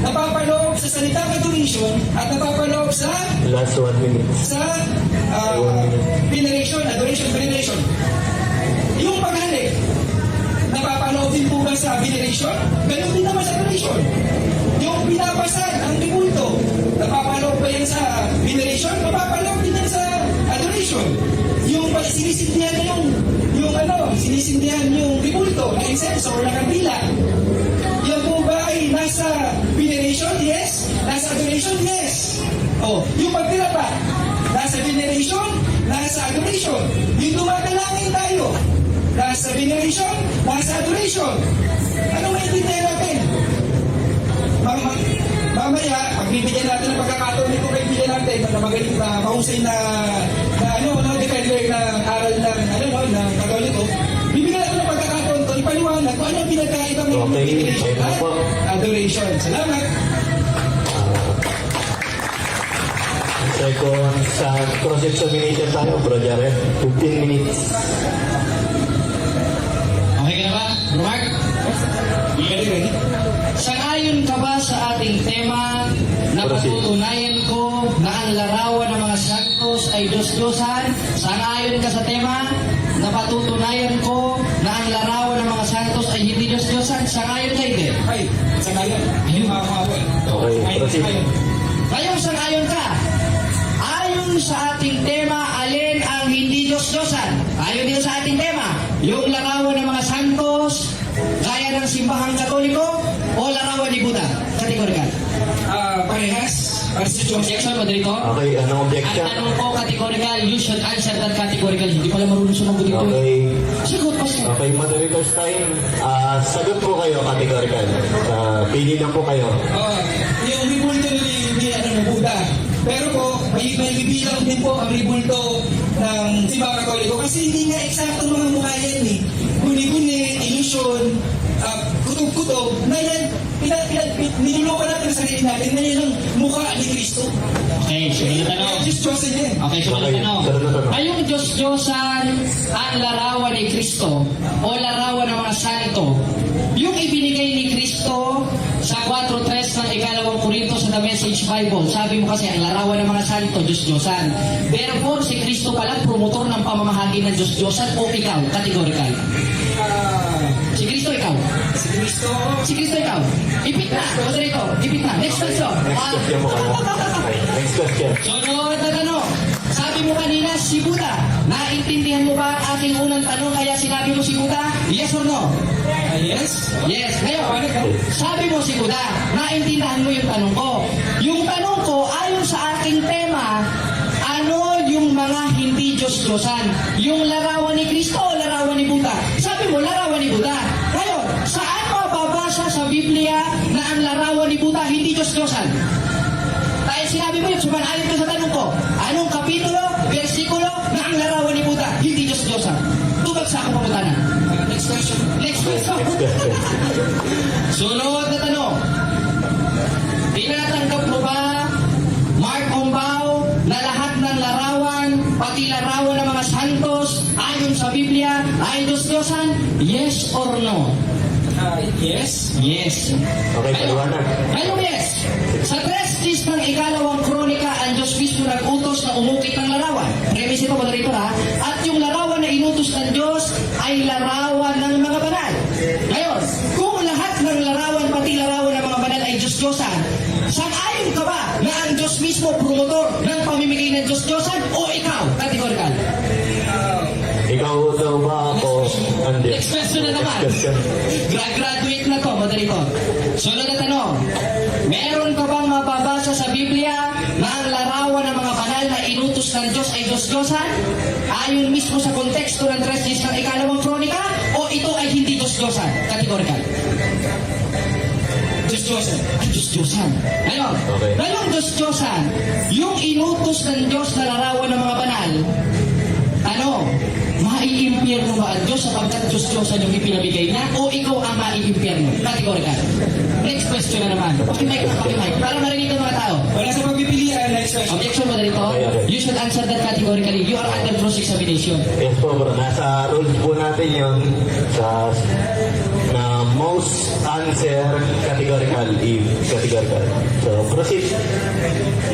napapaloob sa salitang adoration at napapaloob sa last 1 minute. Sa veneration, adoration, veneration. Yung paghalik, napapanood din po ba sa veneration? Ganun din naman sa adoration. Yung pinapasad, ang ribulto, napapanood ba yan sa veneration? Napapanood din yan sa adoration. Yung sinisindihan na sinisindihan yung ribulto na insenso o na kandila. Yan po ba ay nasa veneration? Yes. Nasa adoration? Yes. Yung pagtirapa, nasa veneration, nasa adoration. Yung dumadalangin tayo, nasa veneration, nasa adoration. Ano maintindihan natin? Mamaya, pagbibigyan natin ng pagkakataon nito kaibigan natin na magaling na mahusay na defender ng aral ng Katoliko. Bibigyan natin ng pagkakataon ito, ipaliwanag kung ano ang pinagkaiba ng veneration at adoration. Salamat! Second, sa cross-examination tayo, Bro Jared. 15 minutes. Okay ka na ba, Bro Mark? Ready? Sangayon ka ba sa ating tema na patutunayan ko na ang larawan ng mga santos ay Diyos-Diyosan? Sangayon ka sa tema na patutunayan ko na ang larawan ng mga santos ay hindi Diyos-Diyosan? Sangayon ka, hindi? Ay, sangayon. Ayun, mga kawan. Okay, proceed. Ngayong sangayon ka, ayon sa ating tema, alin ang hindi Diyos-Diyosan? Ayon din sa ating tema, yung larawan ng mga santos, gaya ng simbahang Katoliko, o larawan ni Buddha? Kategorikal. Parehas. Objection mo dito? Okay, anong Ang objection? tanong ko, categorical, you should answer that categorical. Hindi pala marunong sumagot dito. Okay. Sagot, Pastor. Okay, moderators time. Sagot po kayo, categorical. Pili lang po kayo. Yung ribulto ni Buddha. Pero po, may bibilang din po ang ribulto ng Simbahang Katoliko kasi hindi nga eksakto mga mukha yan eh. Guni-guni, illusion, kutob-kutob, na yan, niluloko natin sa sarili natin na yan ang mukha ni Kristo. Okay, sunod na tanong. Diyos-Diyosan yan. Okay, sunod na tanong. sunod na tanong. Ngayong Diyos-Diyosan ang larawan ni Kristo o larawan ng mga santo, yung ibinigay ni Kristo sa 4.3 ng ikalawang Korinto sa The Message Bible. Sabi mo kasi ang larawan ng mga santo, Diyos-Diyosan. Therefore, si Kristo pala promotor ng pamamahagi ng Diyos-Diyosan o ikaw, categorical. Si Kristo ikaw. Si Kristo. Si Kristo ikaw. Ipit na. Moderator, ipit na. Next question. Next question mo kayo. Okay, next question. Sunod na tanong. Sabi mo kanina, si Buddha. Naintindihan mo ba ang aking unang tanong kaya sinabi mo si Buddha? Yes or no? Yes. Yes. Ngayon, sabi mo si Buddha. Naintindihan mo yung tanong ko. Yung tanong ko, ayon sa aking tema, ano yung mga hindi Diyos-Diyosan? Yung larawan ni Kristo o larawan ni Buddha? Sabi mo, larawan ni Buddha. Ngayon, saan mababasa sa Biblia na ang larawan ni Buddha hindi Diyos-Diyosan? Dahil sinabi mo yun, sumanayon ka sa tanong ko, anong kapitulo, versikulo na ang larawan ni Buddha hindi Diyos-Diyosan? Tubag sa ako pamutanan. Next question. Next question. Next question. Sunod na tanong. Tinatanggap mo ba, Mark Ombao, na lahat ng larawan, pati larawan ng mga santos, ayon sa Biblia, ay Diyos-Diyosan? Yes or no? Yes. Yes. Okay, paliwanag. Anong yes? Sa 3 ng ikalawang kronika, ang Diyos mismo nag-utos na umukit ng larawan. Premise ito, moderator ha? At yung larawan na inutos ng Diyos ay larawan ng mga banal. Ngayon, kung lahat ng larawan, pati larawan ng mga banal ay Diyos-Diyosan, sang-ayon ka ba na ang Diyos mismo promotor ng pamimigay ng Diyos-Diyosan o ikaw? Categorical. Ikaw daw ba ako? Hindi. Next question na naman. Next question. Graduate na to, moderator. Sunod na tanong. Meron ka bang mababasa sa Biblia na ang larawan ng mga banal na inutos ng Diyos ay Diyos-Diyosan? Ayon mismo sa konteksto ng 3 ng ikalawang kronika? O ito ay hindi Diyos-Diyosan? Categorical. Diyos-Diyosan. Ay, Diyos-Diyosan. Ngayon, Okay. ngayong Diyos-Diyosan, yung inutos ng Diyos na larawan ng mga banal, ano, maiimpyerno ba ang Diyos sapagkat Diyos-Diyosan yung ipinabigay niya o ikaw ang maiimpyerno? Categorical. Next question na naman. Pakimic na pakimic. Para marinig ng mga tao. Wala sa pagpipilian. Next question. Objection mo dito. Okay. You should answer that categorically. You are under cross-examination. Yes po, bro. Nasa rules po natin yun sa na most answer categorical if categorical. So, proceed.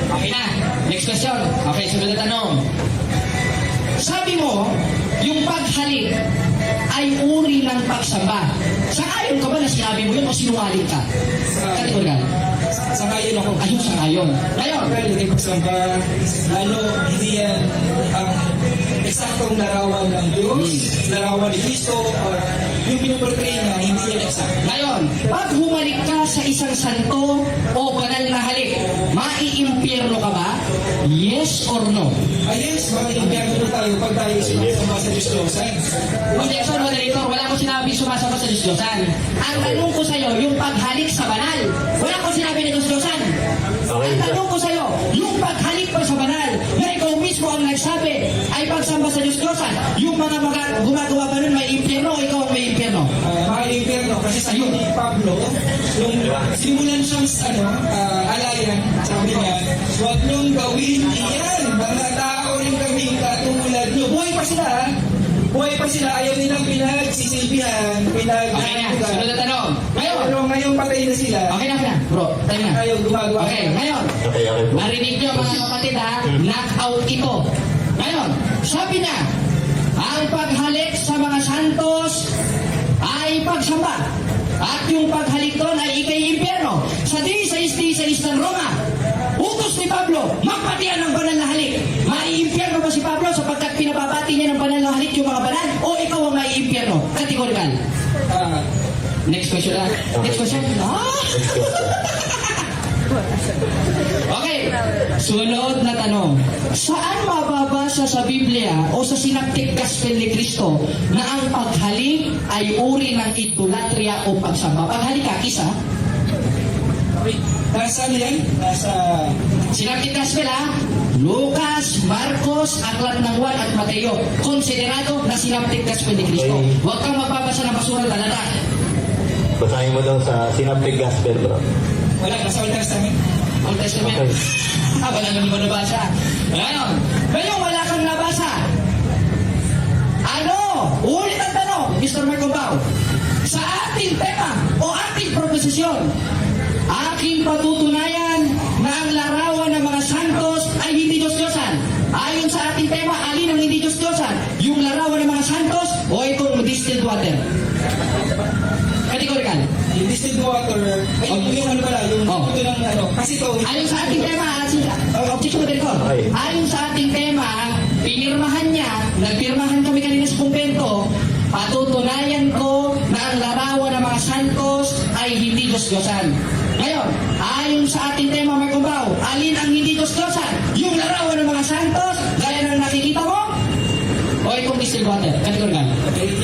Okay na. Next question. Okay, sunod na tanong. Sabi mo, yung paghalik ay uri ng pagsamba. Sangayon ka ba na sinabi mo yun o sinungaling ka? Kategorikal. Sangayon ako. Ayun, sangayon. Ngayon, Well, hindi pagsamba, lalo hindi yan ang eksaktong larawan ng Diyos, larawan ni Cristo, or yung pinuportray niya, hindi yan eksakto. ngayon, pag humalik ka sa isang santo o banal na halik, maiimpyerno ka ba? Yes or no? Yes, mga impyerno tayo pag tayo sumasama sa Diyos-Diyosan. Objection, moderator, wala ko sinabi sumasama sa Diyos-Diyosan. Ang tanong ko sa'yo, yung paghalik sa banal. Wala ko sinabi na Diyos-Diyosan. Okay, Ang sir. tanong ko sa'yo, yung paghalik pa sa banal, na ikaw mismo ang nagsabi, ay pagsamba sa Diyos-Diyosan, yung mga gumagawa ba nun may impyerno o ikaw ang may impyerno? Mga impyerno, kasi sa ni Pablo, yung simulan siyang alayan, sabi niya, huwag niyong gawin iyan, mga tao rin kami katulad niyo. Buhay pa sila, ha? Buhay pa sila, ayaw nilang pinagsisilbihan, Okay na, sunod na tanong. Ngayon, Pero ngayon patay na sila, okay na, bro, tayo na. ayaw gumagawa. Okay, ngayon, Okay, okay po. marinig niyo mga kapatid ha, knockout ito. Ngayon, sabi na, ang paghalik sa mga santos ay pagsamba. At yung paghalik doon ay ikay impyerno. Sa 16:16 ng Roma, utos ni Pablo, magpatian ng banal na halik. Maiimpyerno ba si Pablo sapagkat pinababati niya ng banal na halik yung mga banal? O ikaw ang maiimpyerno? Kategorikal. Next question na. Next question. Okay, sunod na tanong. Saan mababasa sa Biblia o sa Synoptic Gospel ni Cristo na ang paghalik ay uri ng idolatria o pagsamba? Paghalik kakis ha? Nasa ano yan? Nasa... Synoptic Gospel ha? Lucas, Marcos, Aklat ng Juan at Mateo. Konsiderado na Synoptic Gospel ni Cristo. Huwag kang magbabasa ng basura lalata. Basahin mo daw sa Synoptic Gospel, bro. Wala, nasa Old Testament. Old Testament. Okay. Wala nang iba nabasa. Ngayon, wala kang nabasa. Ano? Ulit ang tanong, Mr. Marco Bao. Sa ating tema o ating proposisyon, aking patutunayan na ang larawan ng mga santos ay hindi Diyos-Diyosan. Ayon sa ating tema, alin ang hindi Diyos-Diyosan? Yung larawan ng mga santos o itong distilled water? Kategorikal. Yung distilled water, ay yung ano pala, yung ito ng ano, kasi ito, Ayon sa ating tema, objection moderator. Okay. Ayon sa ating tema, pinirmahan niya, nagpirmahan kami kanina sa kumpento, patutunayan ko na ang larawan ng mga santos ay hindi Diyos-Diyosan. Ngayon, ayon sa ating tema, Marco Bao, alin ang hindi Diyos-Diyosan? Yung larawan ng mga santos, gaya ng nakikita mo? O itong distilled water? Kategorikal.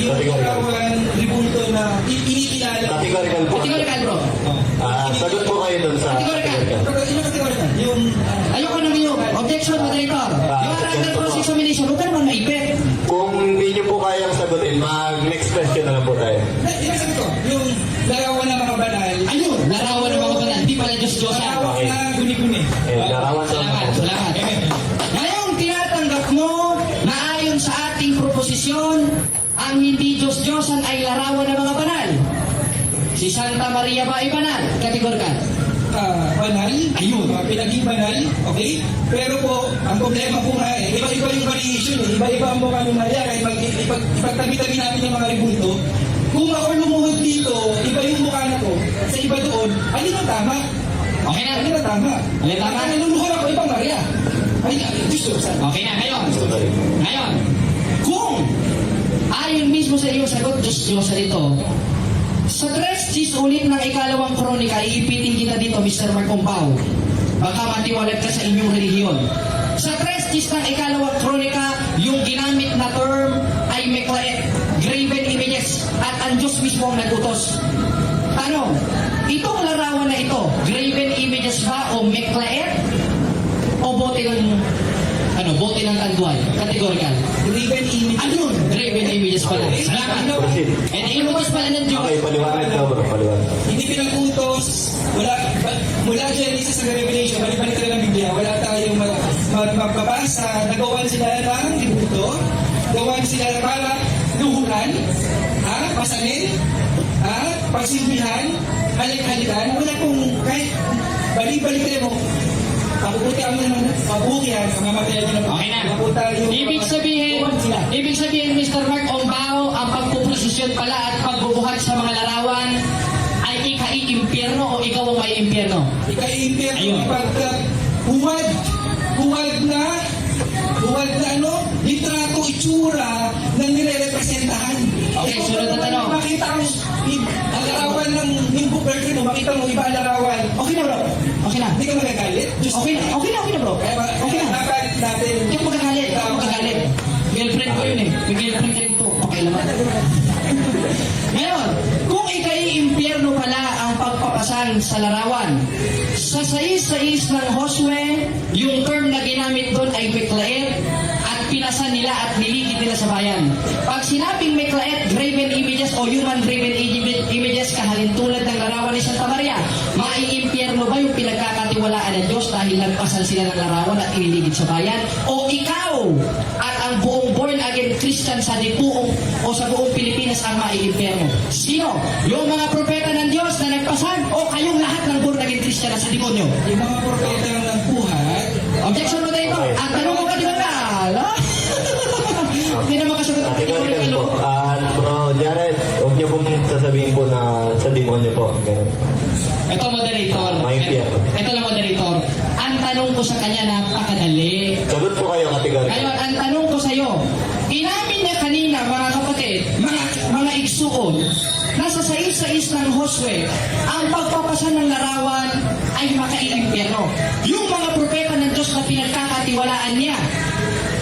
yung larawan, ribulto na inikilala. Categorical po. Kategorikal, bro. Sagot po kayo dun sa Categorical. Pero yun ang kategorikal. Yung, Ayoko nang yung objection, moderator. You are under cross-examination. Huwag ka naman maipit. kung hindi nyo po kayang sagutin, mag-next question na lang po tayo. yung sabi ko, yung larawan ng mga banal, Ayun, larawan ng mga banal. Di pala Diyos-Diyosan. larawan na guni-guni. Larawan sa Salamat, salamat. Ngayon, tinatanggap mo na ayon sa ating proposisyon, ang hindi Diyos-Diyosan ay larawan ng mga banal. Si Santa Maria ba ay banal? Kategorikal. Banal, Ayun. pinaging banal, okay? Pero po, ang problema po nga iba-iba yung variation iba-iba ang mukha ng Maria, kahit ipagtabi-tabi natin yung mga ribulto, kung ako lumuhod dito, iba yung mukha na ko, sa iba doon, alin ang tama? Okay na. Alin ang tama? Alin tama? Ang lumuhod ako, ibang Maria. Ay, gusto, saan? Okay na, ngayon, kung ayon mismo sa iyong sagot, Diyos-Diyosan ito, sa 3 ulit ng ikalawang kronika, iipitin kita dito, Mr. Marcombao. Baka matiwalag ka sa inyong relihiyon. Sa 3 ng ikalawang kronika, yung ginamit na term ay meklaet, graven images, at ang Diyos mismo ang nagutos. Tanong, itong larawan na ito, graven images ba o meklaet? O bote ng tanduay? Kategorikal. Graven image. Ayun, graven images pala. Salamat. Proceed. And inutos pala ng Diyos. Okay, paliwanag daw, bro. Paliwanag. Hindi pinag-utos, mula Genesis hanggang Revelation, balik-balik ka ng Biblia, wala tayong magbabasa, nagawan sila ng ribulto, gawan sila para luhuran, pasanin, pagsilbihan, halik-halikan, wala pong kahit balik-balik kayo mo, Papuputihan mo ng paputihan, mamamatayan nyo ng Okay na. maputa yung... Ibig sabihin, Mr. Mark Ombao, ang pagpuposisyon pala at pagbubuhat sa mga larawan ay ikai-impyerno o ikaw ang may impyerno? Ika-impyerno Ayun. pagka huwad na litrato, itsura ng nire-representahan. Okay, sunod na tanong. Makita ang larawan ng girlfriend mo, makita mo iba ang larawan. Okay na bro, okay na. Hindi ka magagalit. Okay na bro. Okay na. Dapat natin. Hindi ako magagalit. Girlfriend ko yun eh. May girlfriend rin to. Okay naman. Ngayon, kung ikai-impyerno pala ang pagpapasal sa larawan, sa sais-sais ng Josue, yung term na ginamit doon ay Meklaet at pinasan nila at niligid nila sa bayan. Pag sinabing Meklaet, graven images o human graven images kahalintulad ng larawan ni Santa Maria, maiimpyerno ba yung pinagkakatiwalaan ng Diyos dahil nagpasal sila ng larawan at iniligid sa bayan? O ikaw at ang buong born again Christian sa buong o sa buong Pilipinas ang maiimpyerno? Sino? Yung mga propeta ng Diyos na nagpasal o kayong lahat ng born again Christian na sa demonyo? Yung mga propeta ng nagbuhat, Objection mo dito. Ang tanong mo ka di ba? Hindi na makasagot ang Categorical tinuro. po. Bro Jared, huwag niyo pong sasabihin po na sa demonyo po. Ganun. Ito moderator. Maimpyerno. Ito lang moderator. Ang tanong ko sa kanya napakadali. Sagot po kayo, categorical. Ngayon, ang tanong ko sa iyo, inamin niya kanina, mga kapatid, mga igsuon, nasa sais-sais ng Josue, ang pagpapasa ng larawan ay makaiimpyerno. Yung mga propeta ng Diyos na pinagkakatiwalaan niya,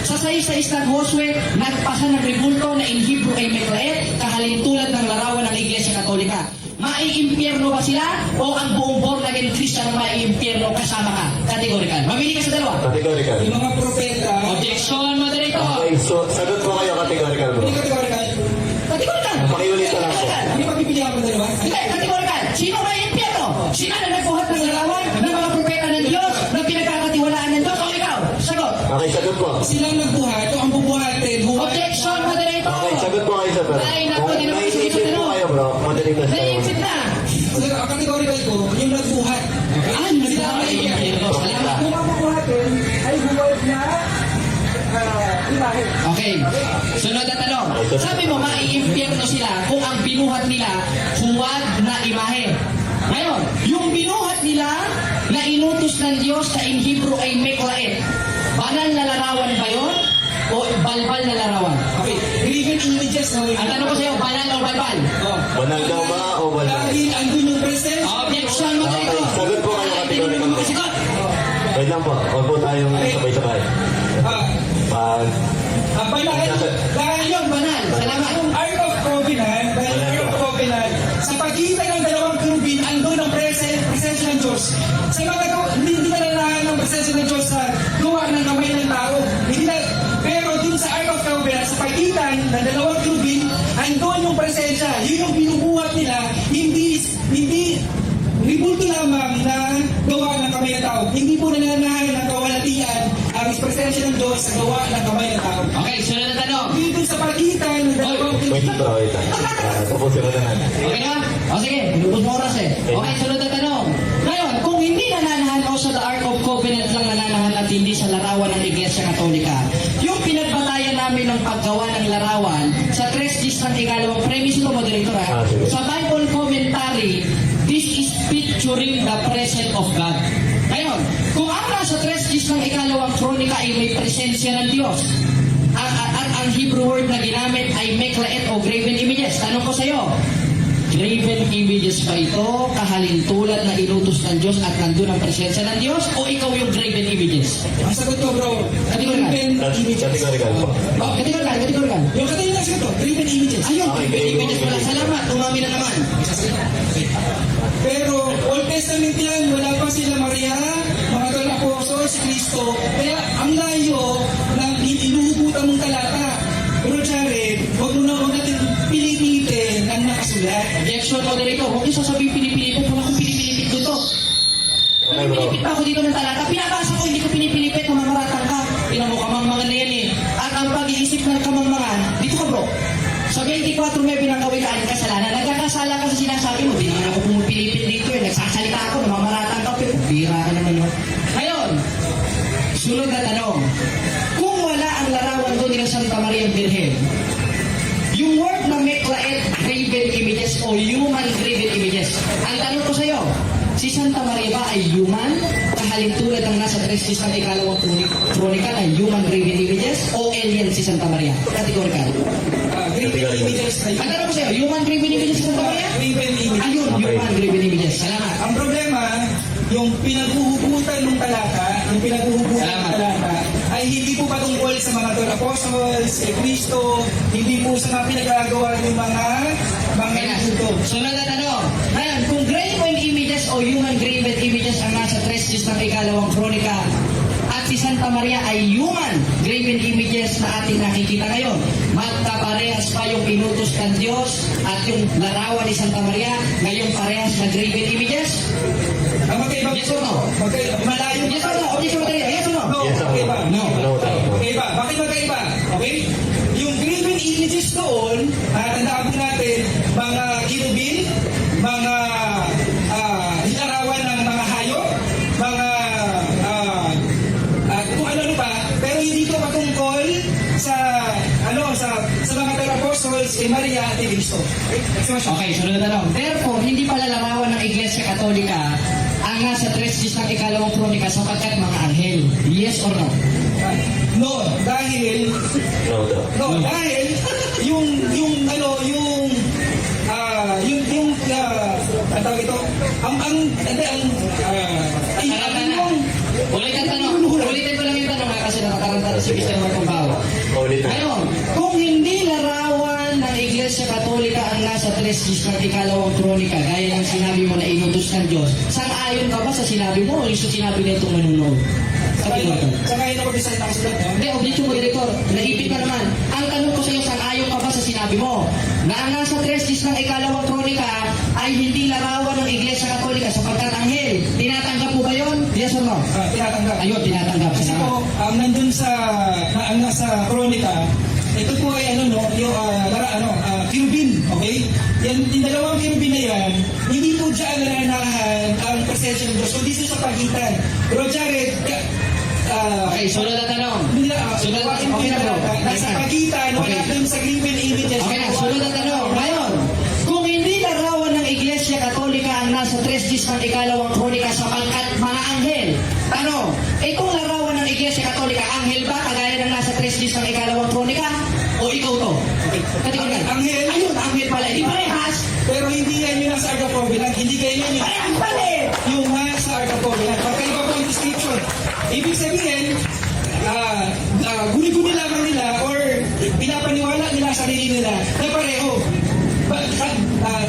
sa sais-sais ng Josue, nagpasa ng rebulto na in Hebrew ay Meklaet, kahalintulad ng larawan ng Iglesia Katolika. Maiimpyerno ba sila o ang buong born again Christian ang maiimpyerno kasama ka? Categorical. Mamili ka sa dalawa. Categorical. yung mga propeta, Objection, moderator. Okay, so sagot po kayo, categorical bro. hindi kategorical. Categorical. Pakiulit na lang po. Hindi pagpipilihan mo dalawa. Hindi, categorical. Sino may impyerno? Sino na nagbuhat ng larawan ng mga propeta ng Diyos na pinagkakatiwalaan ng Diyos o ikaw? Sagot. Okay, sagot po. Silang nagbuhat o ang bubuhatin, Objection, moderator. Okay, sagot po kayo sa bro. Ay, naku, Kung di naman naiisip sagot po na. kayo bro, moderator tayo. Naisip na. Ang kategorical ko, yung nagbuhat. Ah, sila may impyerno. Salamat. Kung ang bubuhatin ay buhat na imahe. Okay. Sunod na tanong. Sabi mo, maiimpyerno sila kung ang binuhat nila huwad na imahe. Ngayon, yung binuhat nila na inutos ng Diyos sa in Hebrew ay Meklaet. Banal na larawan ba yun? O balbal na larawan? Okay, graven images na Ang tanong ko sa'yo, banal o balbal? Banal daw ba o banal? Dahil andun yung presence. Objection mo Okay, dito. sagot po kayo, categorical po. Sagot. Wait lang po, huwag po tayong sabay-sabay. Pag Banal. Dahil Ayun, banal. Salamat. yung Ark of Covenant, dahil yung Ark of Covenant, sa pagitan ng dalawang kerubin, andun ang presensya ng Diyos. Sa mga hindi nalalahan ng presensya ng Diyos sa gawa ng kamay ng tao. Pero dun sa Ark of Covenant, sa pagitan ng dalawang kerubin, andun yung presensya. Yun yung binubuhat nila, hindi ribulto lamang na gawa ng kamay ng tao. Hindi po nananahan ng kawalatian ang presensya ng Diyos sa gawa ng kamay ng tao. Okay, sunod na tanong. Dito sa pagitan ng dalawang wait lang bro, wait lang. Tapusin mo na natin. Okay na? O sige, lubos mo oras eh. Okay, sunod na tanong. Ngayon, kung hindi nananahan o sa The Ark of Covenant lang nananahan at hindi sa larawan ng Iglesia Katolika, yung pinagbatayan namin ng paggawa ng larawan sa 3 Gs ng ikalawang premise mo, moderator ha? Sige. Sa Bible Commentary, this is picturing the presence of God. Ngayon, kung ang nasa 3 Gs ng ikalawang kronika ay may presensya ng Diyos, ang Hebrew word na ginamit ay Meklaet o graven images. Tanong ko sa iyo, graven images ba ito kahalintulad na inutos ng Diyos at nandun ang presensya ng Diyos o ikaw yung graven images? Ang sagot ko, bro, Categorical. graven images. Categorical po. Oh, categorical. Yung categorical sagot ko, graven images. Ayun, Okay, graven images pala. graven Salamat, umami na naman. Pero Old Testament yan, wala pa sila Maria, mga doon apostol, si Kristo. Kaya ang layo ng inuubutan mong talata. Pero Jared, huwag natin pilipitin ang nakasulat. Objection, moderator. Huwag niyo sasabihin pinipilipit. Wala akong pinipilipit dito. Okay bro. Pinipilipit pa ako dito ng talata. Pinabasa ko, hindi ko pinipilipit. Mamaratang ka. Tinan mo, kamangmangan na yan eh. At ang pag-iisip ng kamangmangan, dito ka bro. Sa 24 may pinagawilaan kasalanan. Nagkakasala ka sa sinasabi mo. Di naman ako pumipilipit dito eh. Nagsasalita ako, namamaratang ka. Pero bira ka naman yun. Ngayon, human graven images. Ang tanong ko sa iyo, si Santa Maria ba ay human? Kahalintulad ng nasa 3 ng ikalawang kronika na human graven images? O alien si Santa Maria? Categorical. Graven images na Ang tanong ko sa iyo, human graven images si Santa Maria? Graven image. Ayun, human graven images. Salamat. Ang problema, yung pinaghuhugutan ng talata, ay hindi po patungkol sa mga 12 apostles, kay Kristo, hindi po sa mga pinagagawa ng mga ito. Sunod na tanong. Ngayon, kung graven images o human graven images ang nasa 3 ng ikalawang kronika at si Santa Maria ay human graven images na ating nakikita ngayon, magkaparehas pa yung inutos ng Diyos at yung larawan ni Santa Maria ngayong parehas na graven images? Ang magkaiba Yes or no? Malayo. Yes or no? Yes or no? Yes or no? No, Yes, magkaiba. no. No, no. Magkaiba. Bakit magkaiba? Okay? Yung graven images doon, tandaan po natin, mga kirubin, mga larawan ng mga hayop, mga kung ano pa, pero hindi ko patungkol sa sa mga apostles kay Maria at kay Cristo. Okay? Next question. Okay, sunod na tanong. Therefore, hindi pala larawan ng Iglesia Katolika ang nasa 3 ng ikalawang kronika sapagkat mga anghel. Yes or no? No, dahil dahil yung ang tawag ito, Ulitin ko lang yung tanong kasi nakakaranta na si Mr. Marcong Bawa. Ulitin. Ngayon, kung hindi larawan ng Iglesia Katolika ang nasa 3 ng ikalawang kronika, gaya ng sinabi mo na inutos ng Diyos, sang-ayon ka ba sa sinabi mo o yung sa sinabi nitong manunood? Sabi mo ito. Saka yun ako design ako sila. Hindi, objection mo, Director. Naipit ka naman. Ang tanong ko sa iyo, sang-ayon ka ba sa sinabi mo na ang nasa 3 ng ikalawang kronika ay hindi larawan ng Iglesia Katolika sapagkat anghel? Tinatanggap po ba yun? Yes or no? Tinatanggap. Ayun, tinatanggap. Kasi Salamat. po, nandun ang nasa kronika, ito po ay kirubin, okay? Yung dalawang kirubin na yan, hindi po dyan nananahan ang presensya ng Diyos. So, dito sa pagitan. Pero Jared, Okay, sunod na tanong. Sunod na tanong. Okay na bro. nasa pagitan, wala Okay. dun sa graven images. Okay na, sunod na tanong. Ngayon, kung hindi larawan ng Iglesia Katolika ang nasa 3 ng ikalawang kronika sapagkat mga anghel, tanong, kung larawan ng Iglesia Katolika, anghel ba kagaya ng nasa 3 ng ikalawang kronika? O ikaw to? Kategorikal. Anghel. Ayun, anghel pala. Hindi parehas. Pero hindi yan yung nasa Ark of Covenant. Hindi ganyan yung Parehas pala eh. yung nasa Ark of Covenant. Pagkaiba po yung description. Ibig sabihin, guni-guni lamang nila or pinapaniwala nila sa sarili nila na pareho.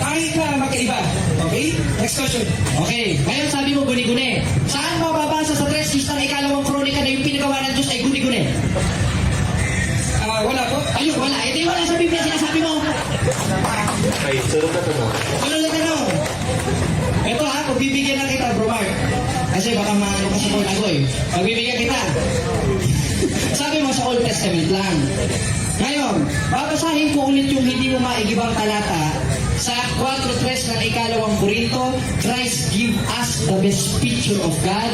Kahit na magkaiba. Okay? Next question. Okay, ngayon sabi mo guni-guni. Saan mababasa sa 3 ng ikalawang kronika na yung pinagawa ng Diyos ay guni-guni? Wala po. Ayun, wala. Ito yung wala sa Biblia sinasabi mo. Okay, sunod na tanong. Ano na tanong? Ito ha, pagbibigyan na kita, bro Mark. Kasi baka makasupport ako eh. Pagbibigyan kita. Sabi mo sa Old Testament lang. Ngayon, babasahin ko ulit yung hindi mo maigibang talata sa 4:3 ng ikalawang Korinto. Christ give us the best picture of God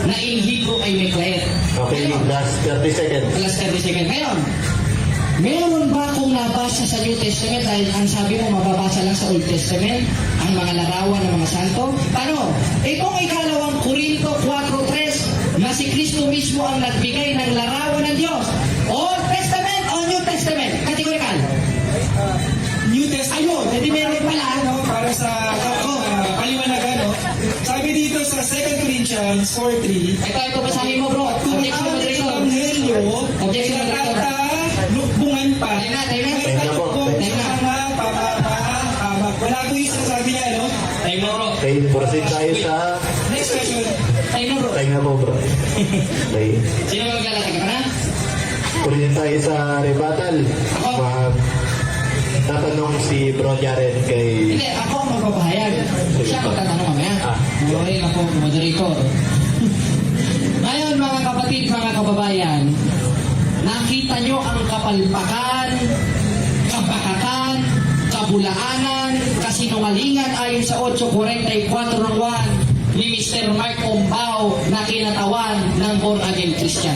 na in Hebrew ay may clear. Okay, last 30 seconds. Last 30 seconds. Ngayon, meron ba akong nabasa sa New Testament dahil ang sabi mo mababasa lang sa Old Testament ang mga larawan ng mga santo? Paano? Itong ikalawang Korinto 4:3 na si Kristo mismo ang nagbigay ng larawan ng Diyos. Old Testament o New Testament? Kategorikal. New Testament. Ayun, hindi meron pala. Para sa paliwanagan, no? Sabi dito sa 2 Corinthians 4:3, Ito basahin mo bro. kung Objection ang moderator. ebanghelyo Objection moderator. lukbungan pa, Time na, time na. may Time na po. kalukbong Time na. sa mga papapahamak. Wala ko yung sinasabi niya, no? Time na bro. Okay, proceed tayo sa... Next question. Time na bro. Time na po, bro. Okay. Sino maglalagay ka na? Proceed tayo sa rebuttal. Tatanong si Bro Jared kay... Hindi, ako ang magpapahayag. Siya magtatanong mamaya. Okay, ako, moderator. Ngayon, mga kapatid, mga kababayan, nakita nyo ang kapalpakan, kabakakan, kabulaanan, kasinungalingan ayon sa 8:44 ng 1 ni Mr. Mark Ombao na kinatawan ng born-again Christian.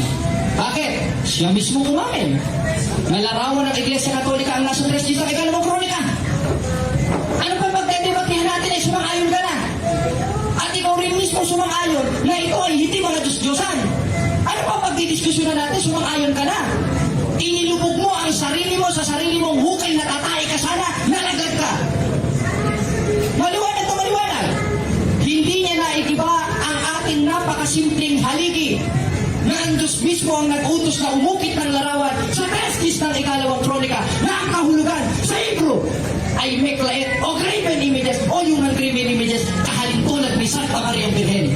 Bakit? Siya mismo kumain. Nalarawan ng Iglesia Katolika ang nasa 3 sa ikalawang kronika. Ano pa magdede sarili mo, sa sarili mong hukay na tatay ka sana, nalaglag ka. Maliwanag na maliwanag. Hindi niya naigiba ang ating napakasimpleng haligi na ang Diyos mismo ang nag-utos na umukit ng larawan sa testis ng ikalawang kronika na ang kahulugan sa Hebrew ay meklait o graven images o yung graven images kahalintulad ni Santa Maria Virgen.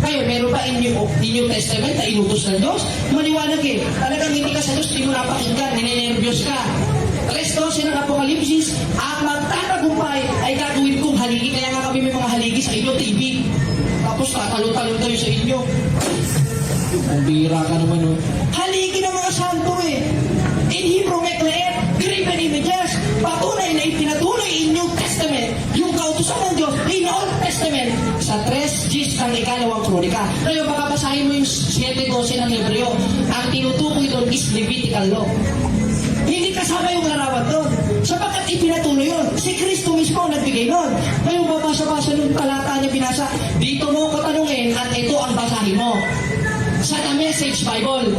Kayo, meron ba inyong testament na inutos ng Diyos? Maliwanag eh. Talagang hindi ka sa Diyos, hindi mo napakinggan, ninenervyos ka. 3:12 ng Apokalipsis, ang magtatagumpay ay gagawin kong haligi. Kaya nga kami may mga haligi sa inyo, TV. Tapos tatalon-talon tayo sa inyo. Kung bira ka naman, oh. Haligi ng mga santo eh. In Hebrew, meklait, graven images. Patunay na ipinatuloy in New Testament yung kautusan ng Diyos in Old Testament sa 3:10 ng ikalawang kronika. Ngayon, baka basahin mo yung 7:12 ng Hebreo. Ang tinutukoy doon is Levitical law. Hindi kasama yung larawan doon. Sapagkat ipinatuloy yun. Si Kristo mismo ang nagbigay nun. Ngayon, babasa-basa nung talata niya binasa, dito mo ko tanungin at ito ang basahin mo. Sa The Message Bible.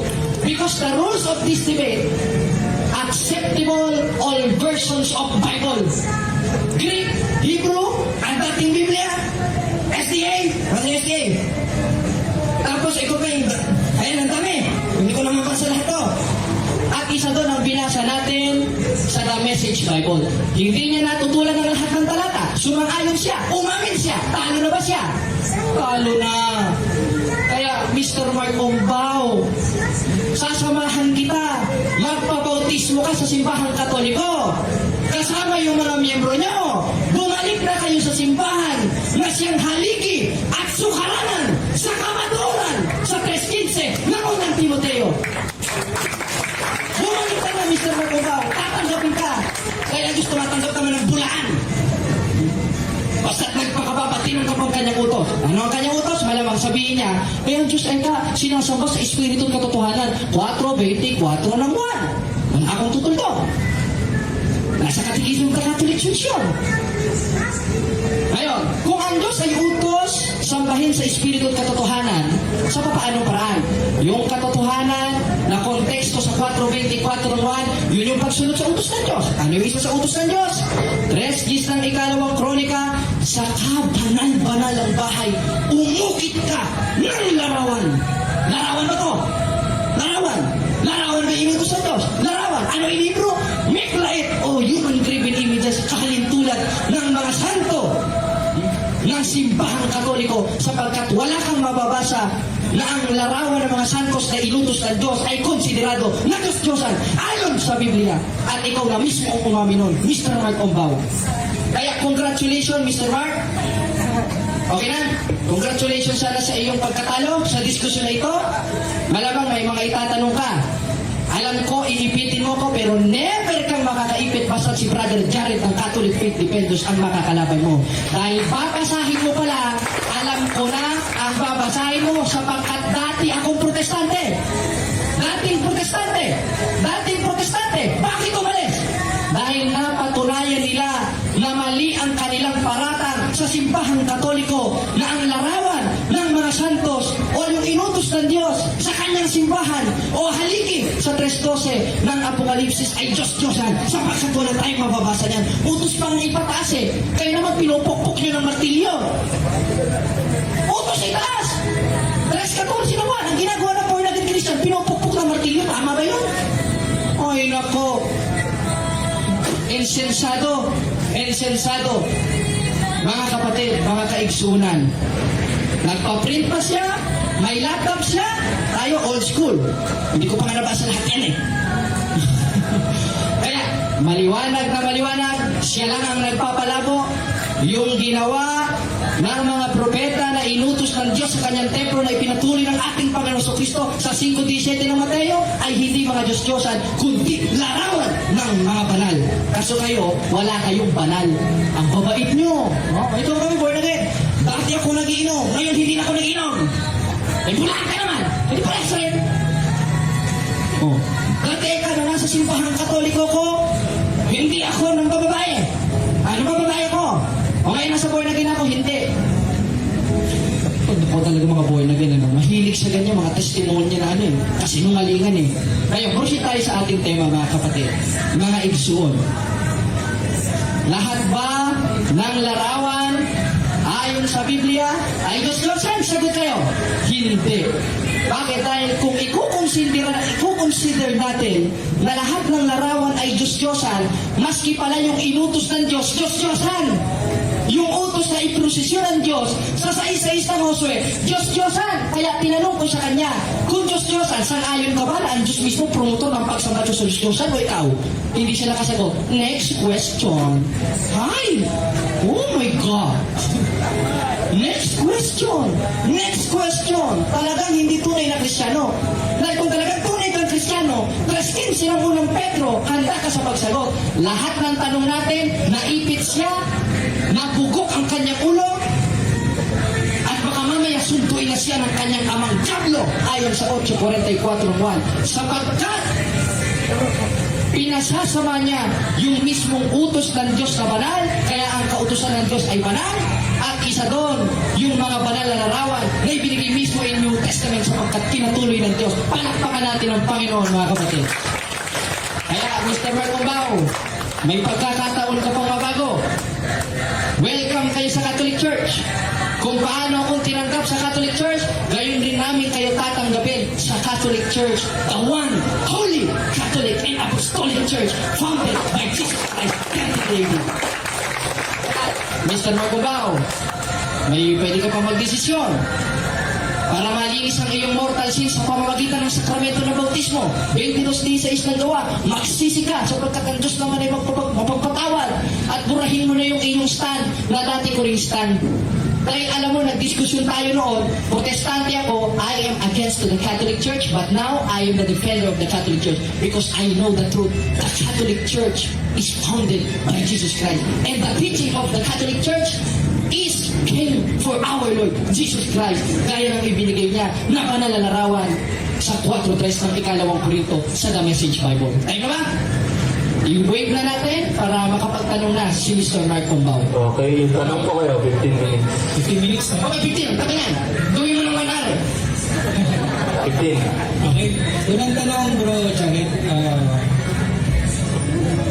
Because the rules of this debate, acceptable all versions of Bible. Greek, Hebrew, ang dating Biblia, SDA, ano SDA? Tapos ikaw pa yung, ayan ang dami, hindi ko naman mabasa lahat to. At isa doon ang binasa natin sa The Message Bible. Hindi niya natutulan ng lahat ng talata. Sumang-ayon siya, umamin siya, talo na ba siya? Talo na. Kaya, Mr. Mark Ombao, sasamahan kita, magpabautismo ka sa simbahang Katoliko. Kasama yung mga miyembro niyo. Bumalik na kayo sa simbahan na siyang haligi at sukaranan sa kamaturan sa 3:15 ng unang Timoteo. Bumalik ka na, Mr. Mark Ombao. Tatanggapin ka. Kaya gusto matanggap ka ng bulaan. Basta't nagpakababatinong ka pang kanyang utos. Ano ang kanyang utos? Malamang sabihin niya, ang Diyos ay ka sinasamba sa Espiritu at katotohanan. 4:24 ng buwan. Wala akong tutuldo. Nasa Katikismo ng Catholic Church yun. Ngayon, kung ang Diyos ay utos, sambahin sa Espiritu at katotohanan, sa papaanong paraan? Yung katotohanan na konteksto sa 4:24 ng buwan, yun yung pagsunod sa utos ng Diyos. Ano yung isa sa utos ng Diyos? 3:10 ng ikalawang kronika, sa kabanal-banal ang bahay, umukit ka ng larawan. Larawan ba to? Larawan. Larawan ba yung utos ng Diyos? Larawan. Ano in Hebrew? Meklait o human graven images, kahalintulad ng mga santo ng simbahang Katoliko, sapagkat wala kang mababasa na ang larawan ng mga santos na inutos ng Diyos ay konsiderado na Diyos-Diyosan ayon sa Biblia. At ikaw na mismo ang umamin nun, Mr. Mark Ombao. Kaya congratulations, Mr. Mark. Okay na? Congratulations sana sa iyong pagkatalo sa diskusyon na ito. Malamang may mga itatanong ka. Alam ko, iipitin mo ko, pero never kang makakaipit basta si Brother Jared ng Catholic Faith Defenders ang makakalaban mo. Dahil babasahin mo pala, alam ko na ang babasahin mo sapagkat dati akong protestante. Dating protestante. Bakit umalis? Dahil napatunayan nila na mali ang kanilang paratang sa simbahang Katoliko na ang larawan ng mga santos o yung inutos ng Diyos sa kanyang simbahan o haligi sa 3:12 ng Apokalipsis ay Diyos-Diyosan sapagkat wala tayong mababasa niyan. Utos pang ipataas eh. Kayo naman pinupukpok nyo ng martilyo. Utos itaas. 3:14 naman. Ang ginagawa ng born again Christian, pinupukpok ng martilyo. Tama ba yun? Ay nako. Insensado. Mga kapatid, mga kaigsunan. Nagpa-print pa siya, may laptop siya, tayo old school. Hindi ko pa nga nabasa lahat yan eh. Kaya, maliwanag na maliwanag, siya lang ang nagpapalabo. Yung ginawa ng mga propeta na inutos ng Diyos sa kanyang templo na ipinatuloy ng ating Panginoon Kristo sa 5:17 ng Mateo ay hindi mga Diyos-Diyosan, kundi larawan ng mga banal. Kaso kayo, wala kayong banal. Ang babait nyo. Ito kami, born again. Dati ako nagiinom, ngayon hindi na ako nagiinom. Bulaan ka naman. Hindi pala Israel. Dati ka na nasa simbahang Katoliko ko, hindi ako ng bababae. Ano bababae ko? O ngayon nasa born again ako, hindi. po talaga mga born again, ano? Mahilig sa ganyan, mga testimonya na ano eh. Kasinungalingan eh. Kaya proceed tayo sa ating tema mga kapatid. Mga igsuon. Lahat ba ng larawan ayon sa Biblia ay Diyos-Diyosan? Sagot kayo. Hindi. Bakit? Dahil kung i-consider natin na lahat ng larawan ay Diyos-Diyosan, maski pala yung inutos ng Diyos, Diyos-Diyosan. Yung utos na iprosesyon ng Diyos sa sais-sais ng Josue, Diyos-Diyosan. Kaya tinanong ko sa kanya, kung Diyos-Diyosan, saan ayon ka ba na ang Diyos mismo promotor ng pagsamba Diyos sa Diyos-Diyosan o ikaw? Hindi siya nakasagot. Next question. Hi! Oh my God! Next question! Next question! Talagang hindi tunay na Kristiyano. Dahil kung talagang tunay kang Kristiyano, 3:15 ng unang Pedro, handa ka sa pagsagot. Lahat ng tanong natin, naipit siya, nabugok ang kanyang ulo, at baka mamaya suntuin na siya ng kanyang amang Diablo, ayon sa 8:44:1. Sapagkat pinasasama niya yung mismong utos ng Diyos na banal, kaya ang kautusan ng Diyos ay banal, at isa doon, yung mga banal na larawan na ibinigay mismo in New Testament sapagkat pinatuloy ng Diyos. Palakpakan natin ang Panginoon, mga kapatid. Kaya, Mr. Marcombao, may pagkakataon ka pang mabago. Welcome kayo sa Catholic Church. Kung paano akong tinanggap sa Catholic Church, gayon din namin kayo tatanggapin sa Catholic Church, the one, holy, Catholic and Apostolic Church, founded by Jesus Christ, David. Mr. Marcombao, may pwede ka pa magdesisyon para malinis ang iyong mortal sin sa pamamagitan ng sakramento ng bautismo. 22:16 ng gawa, magsisi ka sapagkat ang Diyos naman ay mapagpatawad at burahin mo na yung iyong stand na dati ko ring stand. Dahil alam mo, nagdiskusyon tayo noon, protestante ako, I am against to the Catholic Church, but now I am the defender of the Catholic Church because I know the truth. The Catholic Church is founded by Jesus Christ. And the teaching of the Catholic Church is came for our Lord Jesus Christ. Gaya ng ibinigay niya na banal na larawan sa 4:3 ng 2 Korinto sa The Message Bible. Tayo ba? I-wave na natin para makapagtanong na si Mr. Marcombao. Okay, yung tanong ko kayo, 15 minutes. 15 minutes, no? Okay, 15. Tabi yan. Gawin mo ng 1 hour. 15. Okay. Unang tanong, bro, Jared,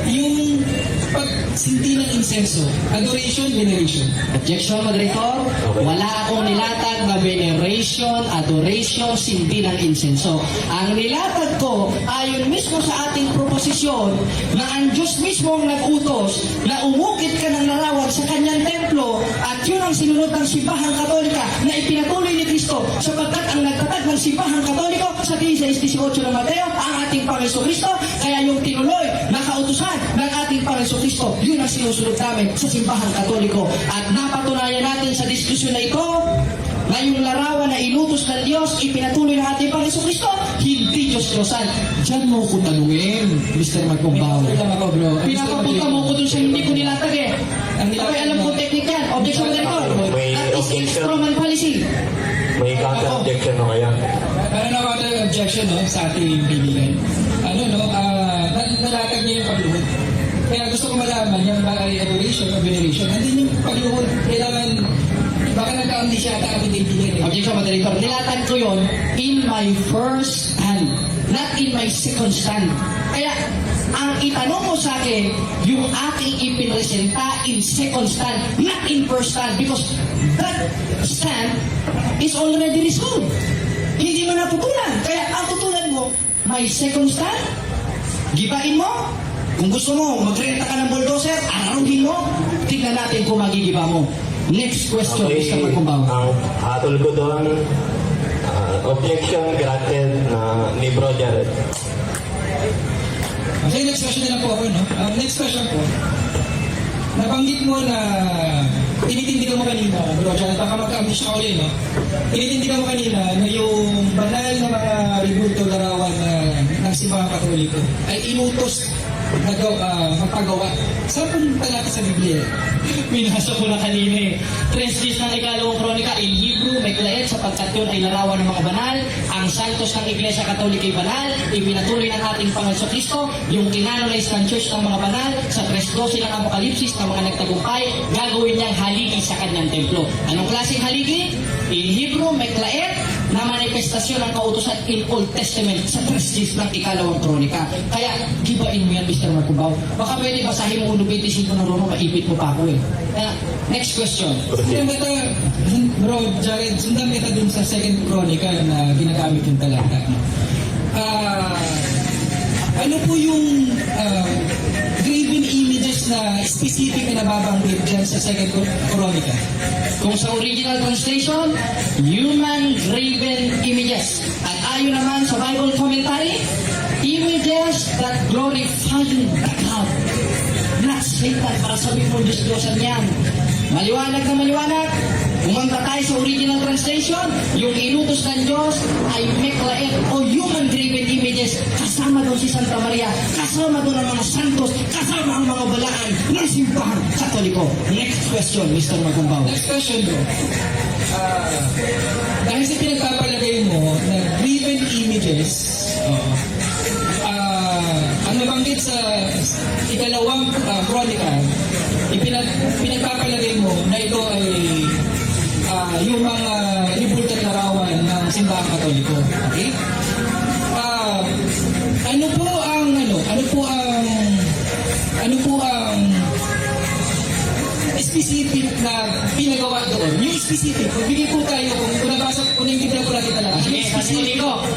yung pagsinti ng insenso, adoration, veneration. Objection, moderator. Wala akong nilatag na veneration, adoration, sindi ng insenso. Ang nilatag ko, ayon mismo sa ating proposisyon, na ang Diyos mismo ang nag-utos na umukit ka ng larawan sa kanyang templo at yun ang sinunod ng Simbahang Katolika na ipinatuloy ni Kristo sapagkat ang nagtatag ng Simbahang Katoliko sa 16:18 ng Mateo, ang ating Panginoon Kristo, kaya yung tinuloy na kautusan ng ating Panginoon Kristo, yun ang sinusunod namin sa Simbahang Katoliko. At napatunayan natin sa diskusyon na ito na yung larawan na inutos ng Diyos, ipinatuloy ng ating Panginoon Kristo, hindi Diyos-Diyosan. Diyan mo ko tanungin, Mr. Marcombao. Pinapagod lang ako, bro. Pinapapunta mo ko dun sa hindi ko nilatag eh. Okay, alam ko technique yan. Objection na ito. May That is objection. Roman policy. May counter-objection na kaya. Para na ako yung objection, no, sa ating bibigan. Nalatag niya yung pagluhod. Kaya gusto ko malaman, yung ba ay adoration o veneration, nandun yung pagluhod. Kailangan, baka nagkaunti siya ata ating bibigan. Objection, moderator. Nilatag ko yon in my first stand, not in my second stand. Kaya, ang itanong mo sa akin, yung aking ipinresenta in second stand, not in first stand, because that stand is already resolved. Hindi mo natutunan. Kaya, ang tutunan mo, my second stand, gibain mo. Kung gusto mo, magrenta ka ng bulldozer, araruhin mo. Tingnan natin kung magigiba mo. Next question, Okay, Mr. Marcombao. ang hatol ko doon, objection granted na ni Bro Jared. Okay, next question na lang po ako, no? Next question po. Nabanggit mo na tinitindigan mo kanina, bro, Jared, baka magka-ambish ka ulit, no? Tinitindigan mo kanina na yung banal na mga ribulto larawan ng Simbahang Katoliko ay inutos na magpagawa. Saan po yung talata sa Biblia? Pinasa ko na kanina eh. 3 days ng 2 Kronika in Hebrew, may klayet sa sapagkat yun ay larawan ng mga banal. Ang santos ng Iglesia Katolik ay banal, ipinatuloy ng ating Panginoon Kristo, yung kinanonize ng Church ng mga banal, sa 3:12 ng Apokalipsis ng mga nagtagumpay, gagawin niyang haligi sa kanyang templo. Anong klaseng haligi? In Hebrew, meklaet, na manifestasyon ng kautusan in Old Testament sa 3 ng ikalawang kronika. Kaya, gibain mo yan, Mr. Marcubaw. Baka pwede basahin mo 1:25 ng Roma, maipit mo pa ako eh. Kaya, next question. Sundan kita, bro, Jared, sundan kita dun sa second chronicle na ginagamit yung talata. Ano po yung graven images na specific na nababanggit dyan sa second chronicle? Kung sa original translation, human graven images. At ayon naman sa Bible commentary, images that glorify God. Not Satan, para sabihin mo, Diyos-Diyosan yan. Maliwanag na maliwanag. Umangka tayo sa original translation, yung inutos ng Diyos ay meklaet o human graven images. Kasama doon si Santa Maria, kasama doon ang mga santos, kasama ang mga balaan ng simbahan Katoliko. Next question, Mr. Magumbaw. Next question, bro. Dahil sa pinagpapalagay mo na graven images, ang nabanggit sa ikalawang chronicle, pinagpapalagay mo na ito ay yung mga libult at larawan ng simbahan Katoliko. Okay? Ano po ang specific na pinagawa doon? Yung specific, magbigay po tayo kung nabasa, kung naintindihan ko natin talaga.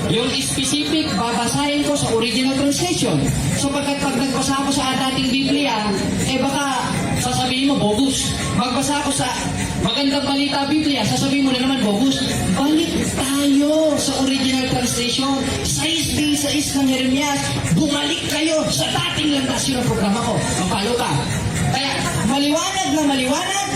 Yung specific, babasahin ko sa original translation. So pagkat pag nagbasa ako sa dating Biblia, baka sasabihin mo, bogus. Magbasa ako sa Magandang Balita Biblia, sasabihin mo na naman, bogus. Balik tayo sa original translation. 6:6 ng Jeremias, bumalik kayo sa dating landas. Yun ang programa ko. Mapalo ka. Kaya, maliwanag na maliwanag,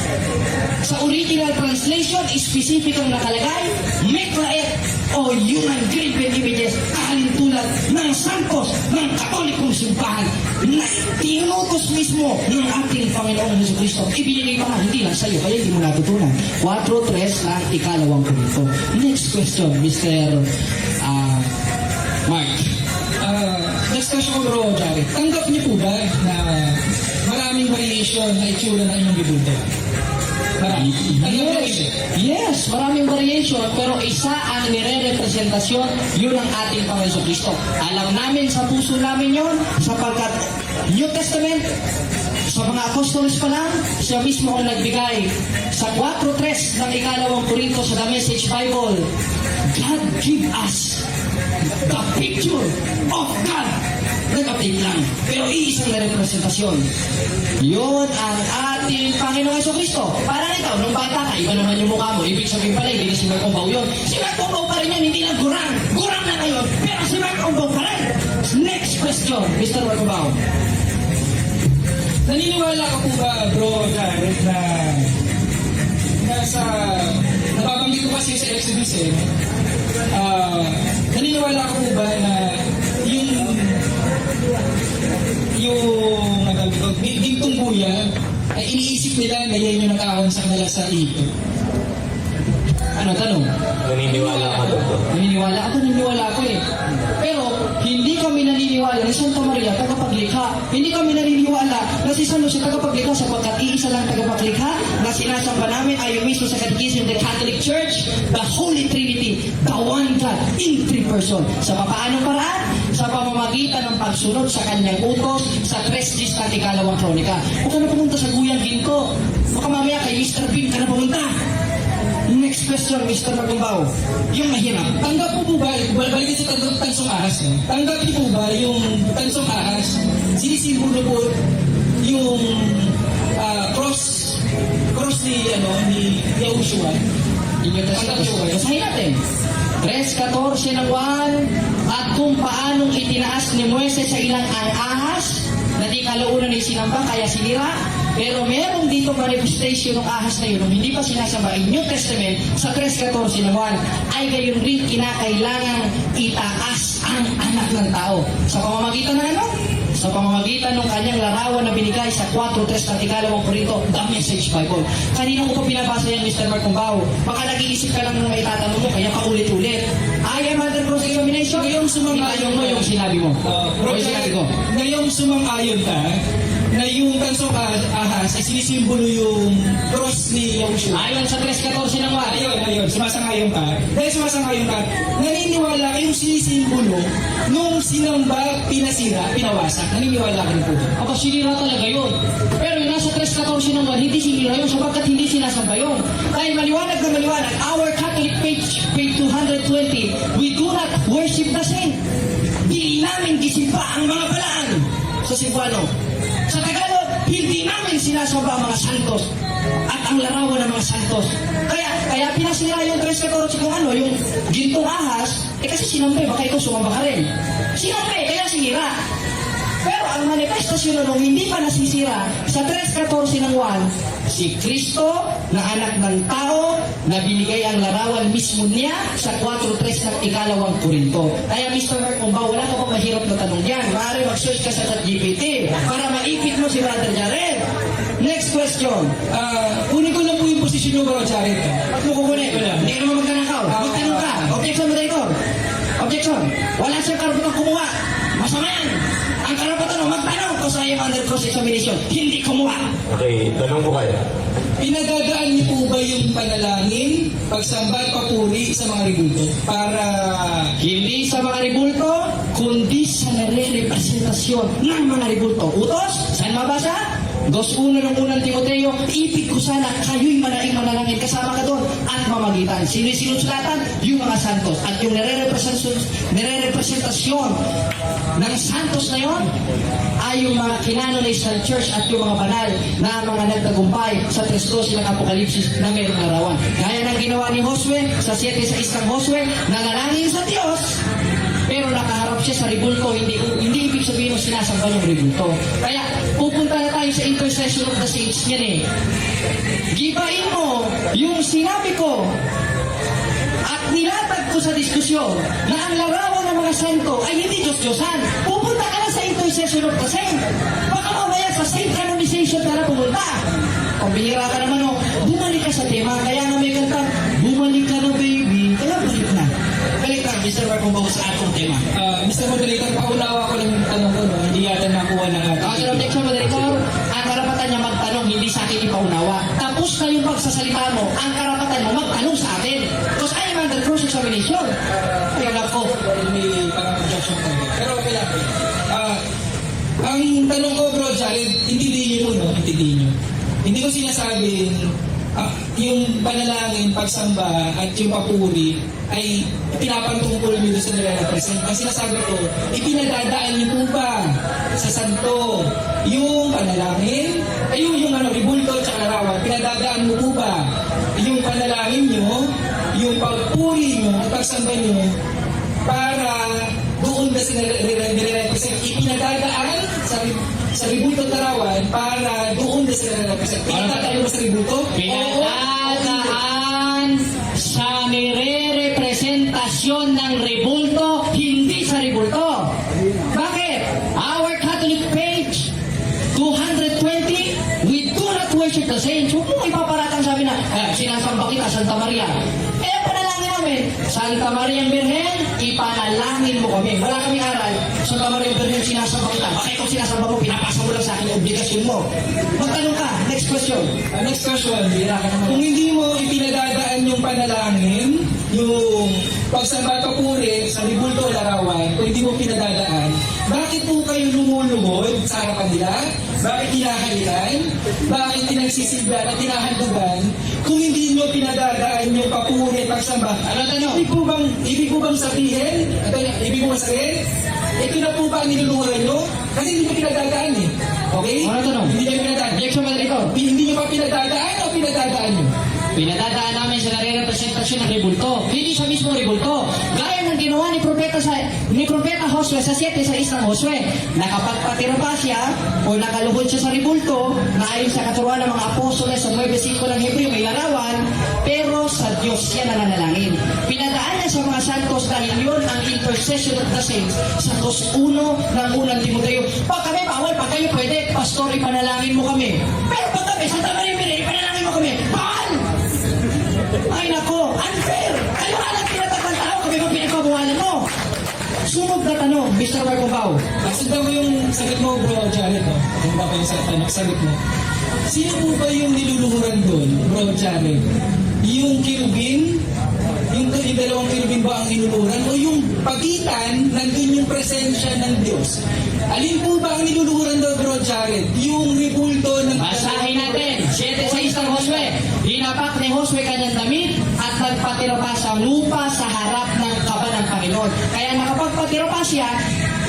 sa original translation, specific ang nakalagay, meklaet o human graven images, kahalintulad ng santos ng Katolikong simbahan na tinutos mismo ng ating Panginoong Jesucristo. Ibinigay pa nga, hindi lang sa'yo, kaya hindi mo natutunan. 4:3 ng ikalawang Korinto. Next question, Mr. Mark. Next question ko, bro, Jared. Tanggap niyo po ba na maraming variation na itsura ng inyong bibulto? Marami. Yes, maraming variation, pero isa ang nire-representasyon, yun ang ating Panginoon Kristo. Alam namin sa puso namin yun, sapagkat New Testament, sa mga apostolos pa lang, siya mismo ang nagbigay sa 4:3 ng ikalawang Korinto sa The Message Bible. God give us the picture of God. Nag-update lang, pero iisang na representasyon. Yun ang ating Panginoong Jesucristo. Parang ikaw, nung bata ka, iba naman yung mukha mo. Ibig sabihin pala, hindi na si Mark Ombaw yun. Si Mark Ombaw pa rin yan, hindi na gurang. Gurang na ngayon, pero si Mark Ombaw pa rin. Next question, Mr. Mark Ombaw. Naniniwala ka po ba, bro, Jared, na sa nababanggit ko kasi sa Exodus naniniwala ka po ba na yung gintong buya ay iniisip nila na yan yung nakahon sa kanila sa ito? Ano, tanong? Naniniwala ka ba ito? Naniniwala ako, naniniwala ako eh. Pero, hindi kami naniniwala na Santa Maria tagapaglikha. Hindi kami naniniwala na si San Jose tagapaglikha sapagkat iisa lang tagapaglikha na sinasamba namin ayon mismo sa Catechism of the Catholic Church, the Holy Trinity, the one God in 3 person. Sa papaanong paraan? Sa pamamagitan ng pagsunod sa kanyang utos sa 3 ng ikalawang kronika. Huwag ka na pumunta sa Guyang Ginto. Baka mamaya kay Mr. Bean ka na pumunta. Next question, Mr. Magumbaw. Yung mahirap. Tanggap po ba, balikin sa tansong ahas, tanggap niyo po ba yung tansong ahas, sinisimbolo po yung cross ni Yahushua? Basahin natin. 3:14 ng 1, at kung paanong itinaas ni Moises sa ilang ang ahas, na di kalaunan ni sinamba, kaya sinira. Pero meron dito manifestation ng ahas na yun, nung hindi pa sinasamba in New Testament, sa 3:14 ng 1, ay gayon rin kinakailangan itaas ang anak ng tao. Sa pamamagitan ng ano? sa pamamagitan ng kanyang larawan na binigay sa 4:3 ng ikalawang Korinto, The Message Bible. Kanina ko pa pinabasa yan, Mr. Mark Cumbao. Baka nag-iisip ka lang ng may tatanong mo, kaya paulit-ulit. I am under cross-examination. Ngayong sumang-ayon mo yung sinabi mo. Bro, O yung sinabi ko. ngayong sumang-ayon ka na yung tansong ahas ay sinisimbolo yung cross ni Yahushua. Ayon sa 3:14 ng Wad. Ayun, sumasang-ayon ka. Dahil sumasang-ayon ka, naniniwala yung sinisimbolo nung sinamba, pinasira, pinawasak. Naniniwala ka rin po ba? Aba, sinira talaga yun. Pero yung nasa 3:14 ng Wad, hindi sinira yun sapagkat hindi sinasamba yun. Dahil maliwanag na maliwanag, our Catholic page 220, we do not worship the saint. Di namin gisimba ang mga balaan sa Cebuano. Sa Tagalog, hindi namin sinasamba ang mga santos at ang larawan ng mga santos. Kaya pinasira yung 3:14 kung ano, yung gintong ahas, kasi sinampe, baka ikaw sumamba ka rin. Sinampe, kaya sinira. Pero ang manifestasyon nung hindi pa nasisira sa 3:14 ng 1, si Kristo na anak ng tao na binigay ang larawan mismo niya sa 4:3 ng ikalawang Korinto. Kaya Mr. Mark Cumbao, wala ka pang mahirap na tanong yan. Maaari mag-search ka sa ChatGPT para maipit mo si Brother Jared. Next question. Kunin ko lang po yung posisyon nyo, Bro Jared. Ba't mo kukunin? Hindi ka naman magkanakaw. Magtanong ka. Objection, moderator. Objection. Wala siyang karapatang kumuha. Masama yan. Ang karapatan mo magtanong kung sa iyong under cross-examination. Hindi kumuha. Okay, tanong ko kayo. Pinagagaan niyo po ba yung panalangin, pagsamba at papuri sa mga ribulto? Para Hindi sa mga ribulto, kundi sa nare-representasyon ng mga ribulto. Utos, saan mabasa? 2:1 ng unang Timoteo, ipig ko sana kayo'y manaing manalangin kasama ka doon at mamagitan. Sinusulatan yung mga santos at yung nare-representasyon ng santos na yon ay yung mga kinanonize ng church at yung mga banal na mga nagtagumpay sa 3:12 ng Apokalipsis na mayroong larawan. Gaya ng ginawa ni Josue sa 7:6 ng Josue, nanalangin sa Diyos, pero nakaharap siya sa ribulto, hindi ibig sabihin ng sinasamba yung ribulto. Kaya pupunta na tayo sa intercession of the saints niyan eh. Gibain mo yung sinabi ko at nilatag ko sa diskusyon na ang larawan ng mga santo ay hindi Diyos-Diyosan. Pupunta ka na sa intercession of the saint. Baka mamaya sa saint canonization ka na pumunta. Pambihira ka naman bumalik ka sa tema. Kaya nga may kanta, bumalik ka na baby. Kaya balik na. Balik na, Mr. Mark Cumbao sa atong tema. Mr. Moderator, paunawa ko lang yung tanong ko, no? Hindi yata nakuha ng ating. Okay, objection, moderator. Ang karapatan niya magtanong, hindi sa akin ipaunawa. Tapos na yung pagsasalita mo, ang karapatan mo magtanong sa atin. Because I am under cross-examination. Ay, alam ko. May parang objection tayo. Pero okay lang. Ang tanong ko, Bro Jared, intindihin nyo, no? Intindihin nyo. Hindi ko sinasabing yung panalangin, pagsamba, at yung papuri ay pinapantungkol nyo doon sa nire-represent. Ang sinasabi ko, ipinadadaan nyo po ba sa santo yung panalangin, ay yung ribulto at larawan, pinadadaan mo po ba yung panalangin nyo, yung pagpuri nyo, at pagsamba nyo, para doon na nire-represent, ipinadadaan sa ribulto at larawan, para doon na sila nire-represent. Pinadadaan mo sa ribulto? Pinadadaan sa nire-representasyon ng ribulto, hindi sa ribulto. Bakit? Our Catholic page 220, we do not worship the saints. Huwag mo ipaparatang sabi na, sinasamba kita, Santa Maria. Panalangin namin, Santa Maria Birhen, ipanalangin mo kami. Wala kaming aral, Santa Maria Birhen, sinasamba kita. Baka ikaw sinasamba mo, pinapasa mo lang sa akin yung obligasyon mo. Magtanong ka, next question. Next question, kung hindi mo ipinadadaan yung panalangin, yung pagsamba papuri sa ribulto o larawan, kung hindi mo pinadadaan, bakit po kayo lumuluhod sa harapan nila? Bakit kinahalikan? Bakit pinagsisilbihan at tinahandugan kung hindi nyo pinadadaan yung papuri at pagsamba? Ano tanong? Ibig po bang sabihin? Ibig po bang sabihin? Ito na po ba ang niluluhuran nyo? Kasi hindi nyo pinadadaan eh. Okay? Ano tanong? Hindi nyo pinadadaan. Objection, moderator. Hindi nyo pa pinadadaan o pinadadaan nyo? Pinadadaan namin sa nare-representasyon ng ribulto. Hindi sa mismo ribulto. Gaya ng ginawa ni Propeta Josue sa 7:6 ng Josue. Nakapagpatira pa siya o nakaluhod siya sa ribulto na ayon sa katuruan ng mga apostoles sa 9:5 ng Hebreo may larawan, pero sa Diyos siya nananalangin. Pinadaan niya sa mga santos dahil yun ang intercession intercession of the saints sa 2:1 ng unang Timoteo. Pag kami bawal, pag kayo pwede, pastor, ipanalangin mo kami. Pero pag kami, Santa Maria Mire, ipanalangin mo kami. Bawal! Ay nako, unfair! Kayo alam tinatakang tao, kami ba pinagpabuhalan mo? Sunod na tanong, Mr. Marco Bao. Sundan ko yung sagot mo, bro Jared, no? Yung ba yung sagot mo? Sino po ba yung niluluhuran doon, bro Jared? Yung kirubin? Yung dalawang kirubin ba ang niluluhuran? O yung pagitan, nandun yung presensya ng Diyos? Alin po ba ang niluluhuran doon, bro Jared? Yung ribulto ng... Basahin natin, 7:6 ng Josue. Hinapak ni Josue kanyang damit at nagpatira pa sa lupa sa harap ng kaba ng Panginoon. Kaya nakapagpatira pa siya,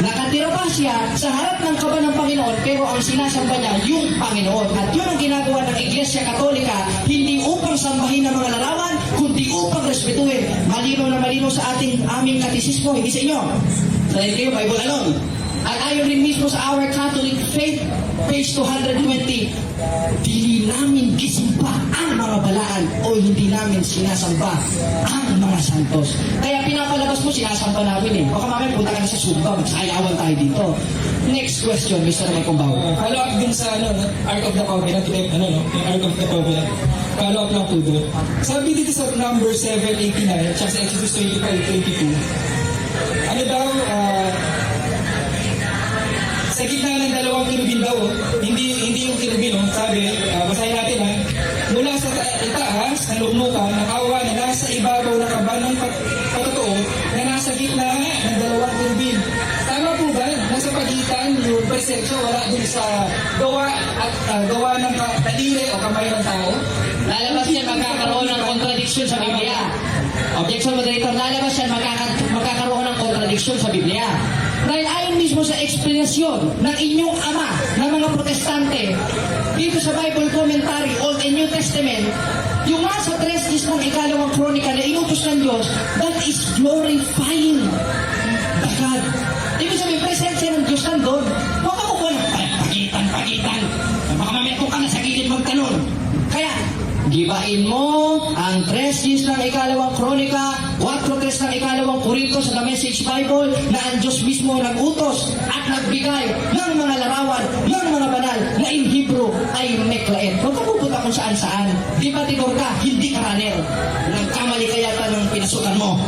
nakatira pa siya sa harap ng kaba ng Panginoon, pero ang sinasamba niya yung Panginoon. At yun ang ginagawa ng Iglesia Katolika, hindi upang sambahin ng mga larawan, kundi upang respetuhin. Malino na malino sa aming katisismo, hindi sa inyo. Dahil kayo, Bible alone. At ayon rin mismo sa Our Catholic Faith, page 220, dili namin gisimba ang mga balaan o hindi namin sinasamba ang mga santos. Kaya pinapalabas mo, sinasamba namin eh. Baka mamaya punta ka na sa Sumba, magsayawan tayo dito. Next question, Mr. Maycombao. Follow up din sa Ark of the Covenant, yung Ark of the Covenant. Follow up lang po doon. Sabi dito sa number 789, tsaka sa Exodus 25:22, ano daw, sa gitna ng dalawang kirubin daw, hindi yung kirubin, sabi, basahin natin mula sa itaas, ng luklukan, ng awa na nasa ibabaw ng kaba ng patotoo na nasa gitna ng dalawang kirubin. Tama po ba? Nasa pagitan yung presensya, wala dun sa gawa ng daliri o kamay ng tao? Lalabas yan, magkakaroon ng contradiction sa Biblia. Objection moderator, lalabas yan, magkakaroon ng contradiction sa Biblia. Dahil ayon mismo sa eksplanasyon ng inyong ama, ng mga protestante, dito sa Bible Commentary, Old and New Testament, yung nasa 3 ng ikalawang kronika na inutos ng Diyos, that is glorifying the God. Ibig sabihin, presensya ng Diyos nandun. Huwag ka kukuha ng pagitan. Baka mamaya ka na sa gilid magtanong. Kaya, gibain mo ang 3 ng ikalawang kronika, 4:3 ng ikalawang Korinto sa The Message Bible na ang Diyos mismo nag-utos at nagbigay ng mga larawan, ng mga banal na in Hebrew ay meklaet. Huwag ka pupunta kung saan-saan. Di ba tigor ka? Hindi ka runner. Nagkamali kaya ng pinasukan mo.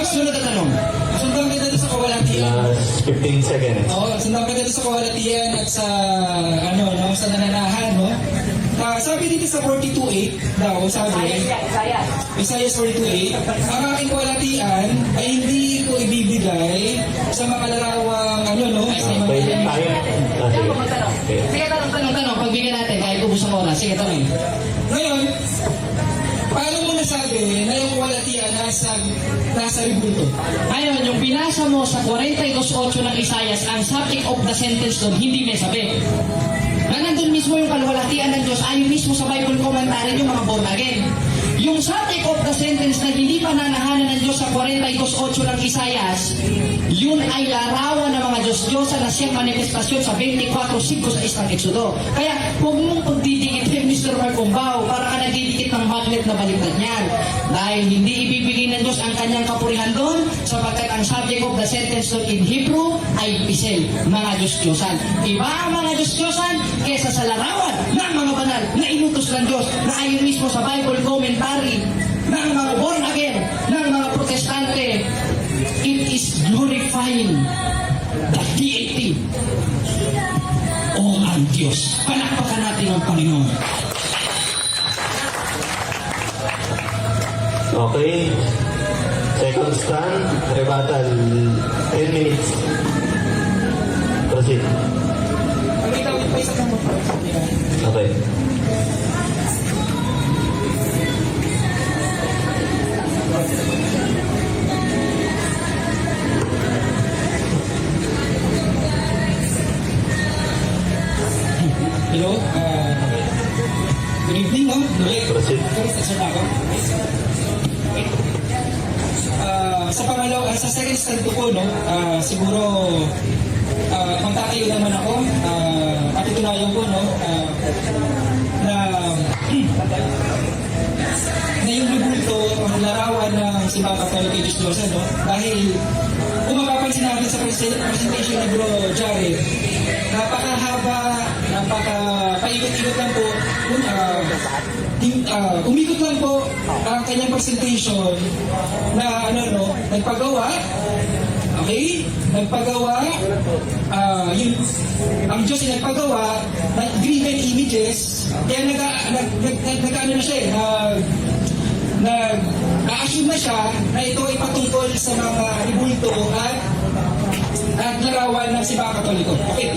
Sunod na tanong. Sundan kita dito sa kawalatian. Last 15 seconds. Oo, sundan kita dito sa kawalatian at sa, sa nananahan, no? Sabi dito sa 42:8 daw, sabi, Isaiah 42:8, ang aking kawalatian ay hindi ko ibibigay sa makalarawang, Pwede tayo. Sige. Sige, tanong. Pagbigyan natin, kahit ubus ang oras. Sige, tanong. Ngayon, paano mo nasabi na yung kawalatian nasa ribulto? Ngayon, yung binasa mo sa 42:8 ng Isaias, ang subject of the sentence doon, hindi may sabi. Na nandun mismo yung kalwalatian ng Diyos, ayon mismo sa Bible commentary yung mga born again. Yung subject of the sentence na hindi pa nanahanan ng Diyos sa 42:8 ng Isaias, yun ay larawan ng mga Diyos-Diyosa na siyang manifestasyon sa 24:5 sa Exodo. Kaya huwag mong pagdidikitin, Mr. Maycombao, para ka nagdidikit ng magnet na baliktad niyan. Dahil hindi ibibigay ng Diyos ang kanyang kapurihan doon, sapagkat ang subject of the sentence doon in Hebrew ay Pisel, mga Diyos-Diyosan. Iba ang mga Diyos-Diyosan kesa sa larawan ng mga banal na inutos ng Diyos na ayon mismo sa Bible commentary ng mga born again, ng mga protestante. It is glorifying the deity o ang Diyos. Palakpakan natin ang Panginoon. Okay. Second stand, rebuttal, 10 minutes. Proceed. Pag-itawin pa isa kang Okay. Hello? Good evening, no? Proceed. Sir ako. Sa second stand ko po, no? Siguro, magtatayo naman ako. Patutunayan ko, no? Na yung ribulto, ang larawan ng Simbang Katoliko kay Diyos Diyosa, no? Dahil kung mapapansin natin sa presentation ni Bro Jared, napakahaba, paikot-ikot lang po, umikot lang po ang kanyang presentation na nagpagawa, okay? Nagpagawa, ang Diyos ay nagpagawa ng graven images, kaya nag-ano na siya nag-assume na siya na ito ay patungkol sa mga ribulto at larawan ng Simbang Katoliko. Okay.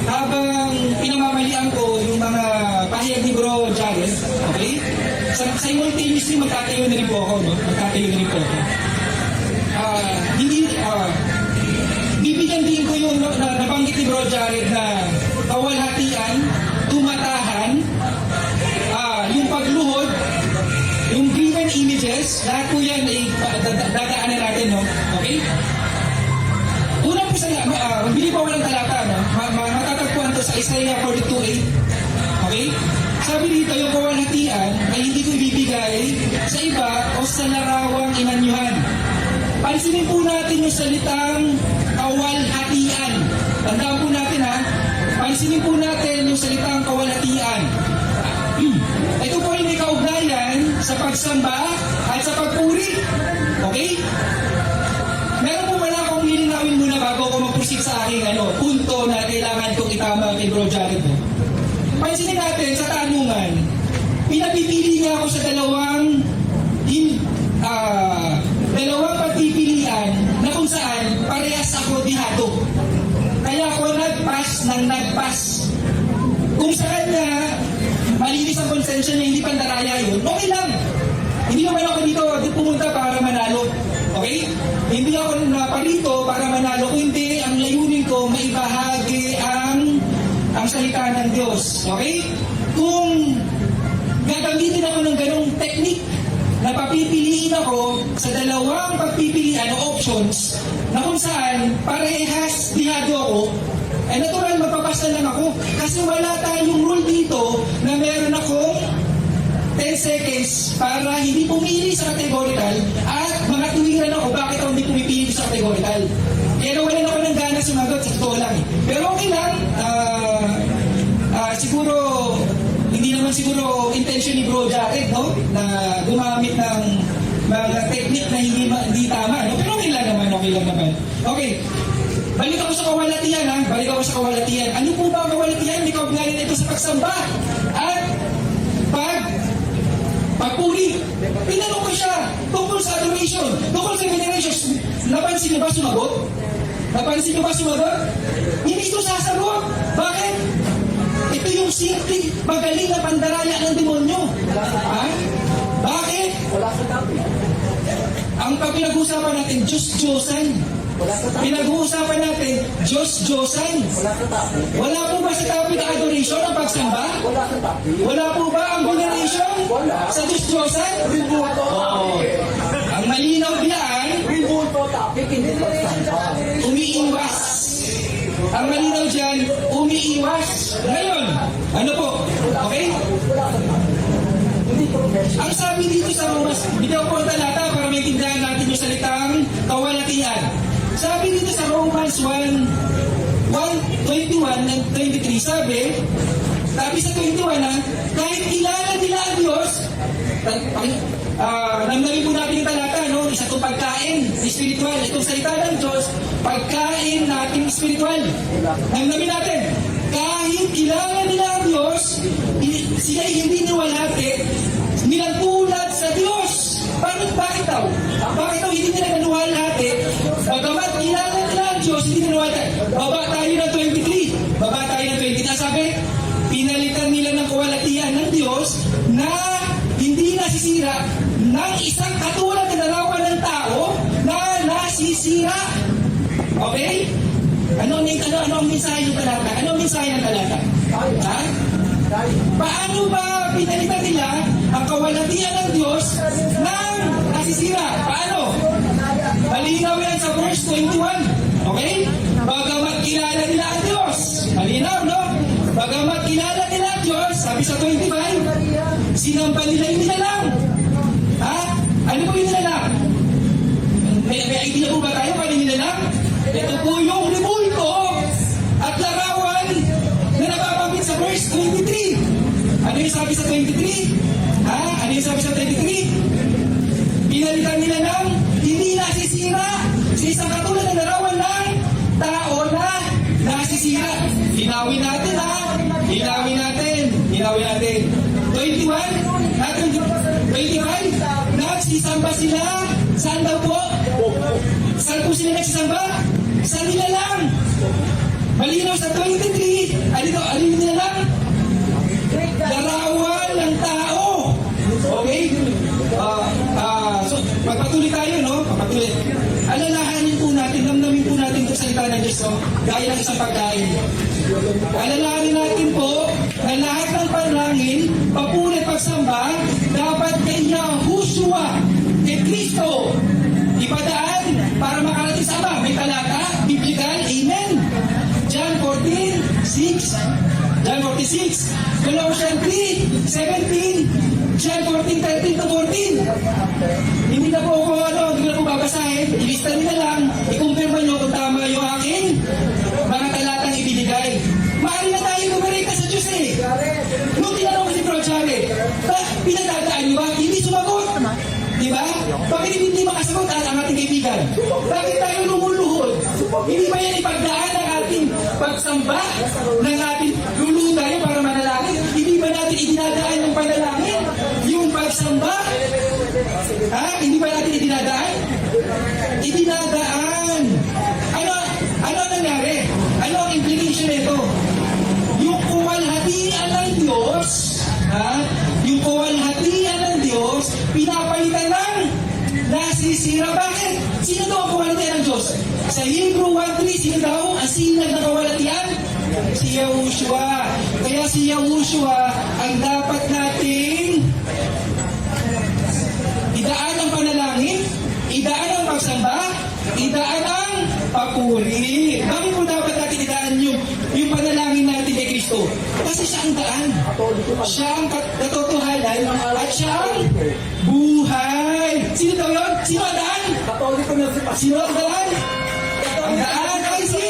Habang pinamamalian ko yung mga pahayag ni Bro Jared, okay? Simultaneously magkatayo na rin po ako, no? Magkatayo na rin po ako. Bibigyan din ko yung nabanggit ni Bro Jared na kawalhatian, tumatahan, yung pagluhod, yung graven images, lahat po yan ay dadaanan natin, no? Okay? Unang po magbili po ako ng talata, no? Matatagpuan to sa Isaiah 42:8. Okay? Sabi dito, yung kawalhatian ay hindi ko ibibigay sa iba o sa larawang inanyuhan. Pansinin po natin yung salitang kawalhatian. Tandaan po natin, ha? Pansinin po natin yung salitang kawalhatian. Ito po ay may kaugnayan sa pagsamba at sa pagpuri. Okay? Meron po pala akong lilinawin muna bago ako mag-proceed sa aking punto na kailangan kong itama kay Bro Jared. Pansinin natin sa tanungan, pinapipili niya ako sa dalawang pagpipilian na kung saan parehas ako dihado. Kaya ako nagpas. Kung sa kanya, malinis ang konsensya niya, hindi pandaraya yun, okay lang. Hindi naman ako dito pumunta para manalo. Okay? Hindi ako naparito para manalo. Kundi ang layunin ko, maibahagi ang salita ng Diyos. Okay? Kung gagamitin ako ng ganong technique na papipiliin ako sa dalawang pagpipilian o options na kung saan parehas dihado ako, eh natural magpapasta lang ako. Kasi wala tayong rule dito na meron akong 10 seconds para hindi pumili sa categorical at mga tuwiran ako bakit ako hindi pumipili sa categorical. Kaya nawalan ako ng gana sumagot sa totoo lang. Pero okay lang, siguro, hindi naman siguro intention ni Bro Jared, no? Na gumamit ng mga technique na hindi tama, no? Pero okay lang naman. Okay. Balik ako sa kawalhatian, ha? Ano po ba ang kawalhatian? May kaugnayan ito sa pagsamba at pagpuri. Tinanong ko siya tungkol sa adoration, tungkol sa veneration. Napansin niyo ba sumagot? Hindi ito sasagot. Bakit? Ito yung simple, magaling na pandaraya ng demonyo. Ha? Bakit? Ang pinag-uusapan natin, Diyos-Diyosan. Pinag-uusapan natin, Diyos-Diyosan. Wala po ba sa topic ang adoration ang pagsamba? Wala po ba ang veneration sa Diyos-Diyosan? Ang malinaw diyan, umiiwas. Ang malinaw dyan, umiiwas. Ngayon, ano po? Okay? Ang sabi dito sa Romans, bitaw po ang talata para maintindihan natin yung salitang kawalhatian. Sabi dito sa Romans 1:21 and 23, sabi sa 21 kahit kilala nila ang Diyos, namnamin po natin yung talata, no? Isa itong pagkain, spiritual. Itong salita ng Diyos, pagkain natin spiritual. Namnamin natin, kahit kilala nila ang Diyos, sila hindi niwalhati, nilalpulat sa Diyos. Bakit daw? Bakit daw hindi nila niwalhati? Bagamat kilala nila ang Diyos, hindi nila niwalhati. Baba tayo ng 23. Sabi, pinalitan nila ng kawalhatian ng Diyos na hindi nasisira ng isang katulad na larawan ng tao na nasisira. Okay? Ano ang mensahe ng talata? Ha? Paano ba pinalitan nila ang kawalhatian ng Diyos ng nasisira? Paano? Malinaw yan sa verse 21. Okay? Bagamat kilala nila ang Diyos. Malinaw, no? Bagamat kilala nila ang Diyos, sabi sa 25, sinamba nila yung nilalang. Ha? Ano po yung nilalang? May idea po ba tayo kung ano yung nilalang? Ito po yung rebulto at larawan na nababanggit sa verse 23. Ano yung sabi sa 23? Ha? Ano yung sabi sa 23? Pinalitan nila ng hindi nasisira sa isang katulad ng larawan ng tao na nasisira. Hinawin natin ha. Hinawin natin. 21 at 25. Nagsisamba sila. Saan daw po? Saan po sila nagsisamba? Sa nilalang. Malinaw sa 23. Ano yung nilalang? Larawan ng tao. Okay? So, magpatuloy tayo, no? Magpatuloy. Alalahanin po natin, damdamin po natin itong salita ng Diyos, no? Gaya ng isang pagkain. Alalahanin natin po na lahat ng panalangin, papuri at pagsamba, dapat kay Yahushua, kay Kristo, ipadaan para makarating sa Ama. May talata, biblical, amen. John 14:6. John 46, Colossians 3:17, John 14:13 to 14. Hindi na po hindi na po babasahin. Ilista nila lang, ikumpirma nyo kung tama yung aking mga talatang ibinigay. Maaari na tayo bumarita sa Diyos eh. Nung tinanong ko si Bro Jared, pinagdadaan niyo ba? Hindi sumagot. Di ba? Bakit hindi makasagot ang ating kaibigan? Bakit tayo lumuluhod? Hindi ba yan ipagdaan ng ating pagsamba? Ng ating luluhod tayo para manalangin? Hindi ba natin idinadaan yung panalangin? Yung pagsamba? Ha? Hindi ba natin idinadaan? Idinadaan. Ano nangyari? Ano ang implication nito? Yung kuwalhatian ng Diyos, ha? Yung kuwalhatian ng Diyos, pinapalitan ng nasisira. Bakit? Sino daw ang kuwalhatian ng Diyos? Sa Hebrew 1:3, sino daw ang sinag na kuwalhatian? Si Yahushua. Kaya si Yahushua ang dapat nating idaan ang panalangin, idaan ang pagsamba, idaan ang papuri. Bakit po dapat natin idaan yung panalangin natin kay Kristo? Kasi siya ang daan. Siya ang katotohanan at siya ang buhay. Sino daw yun? Sino ang daan? Sino ang daan? Ang daan ay si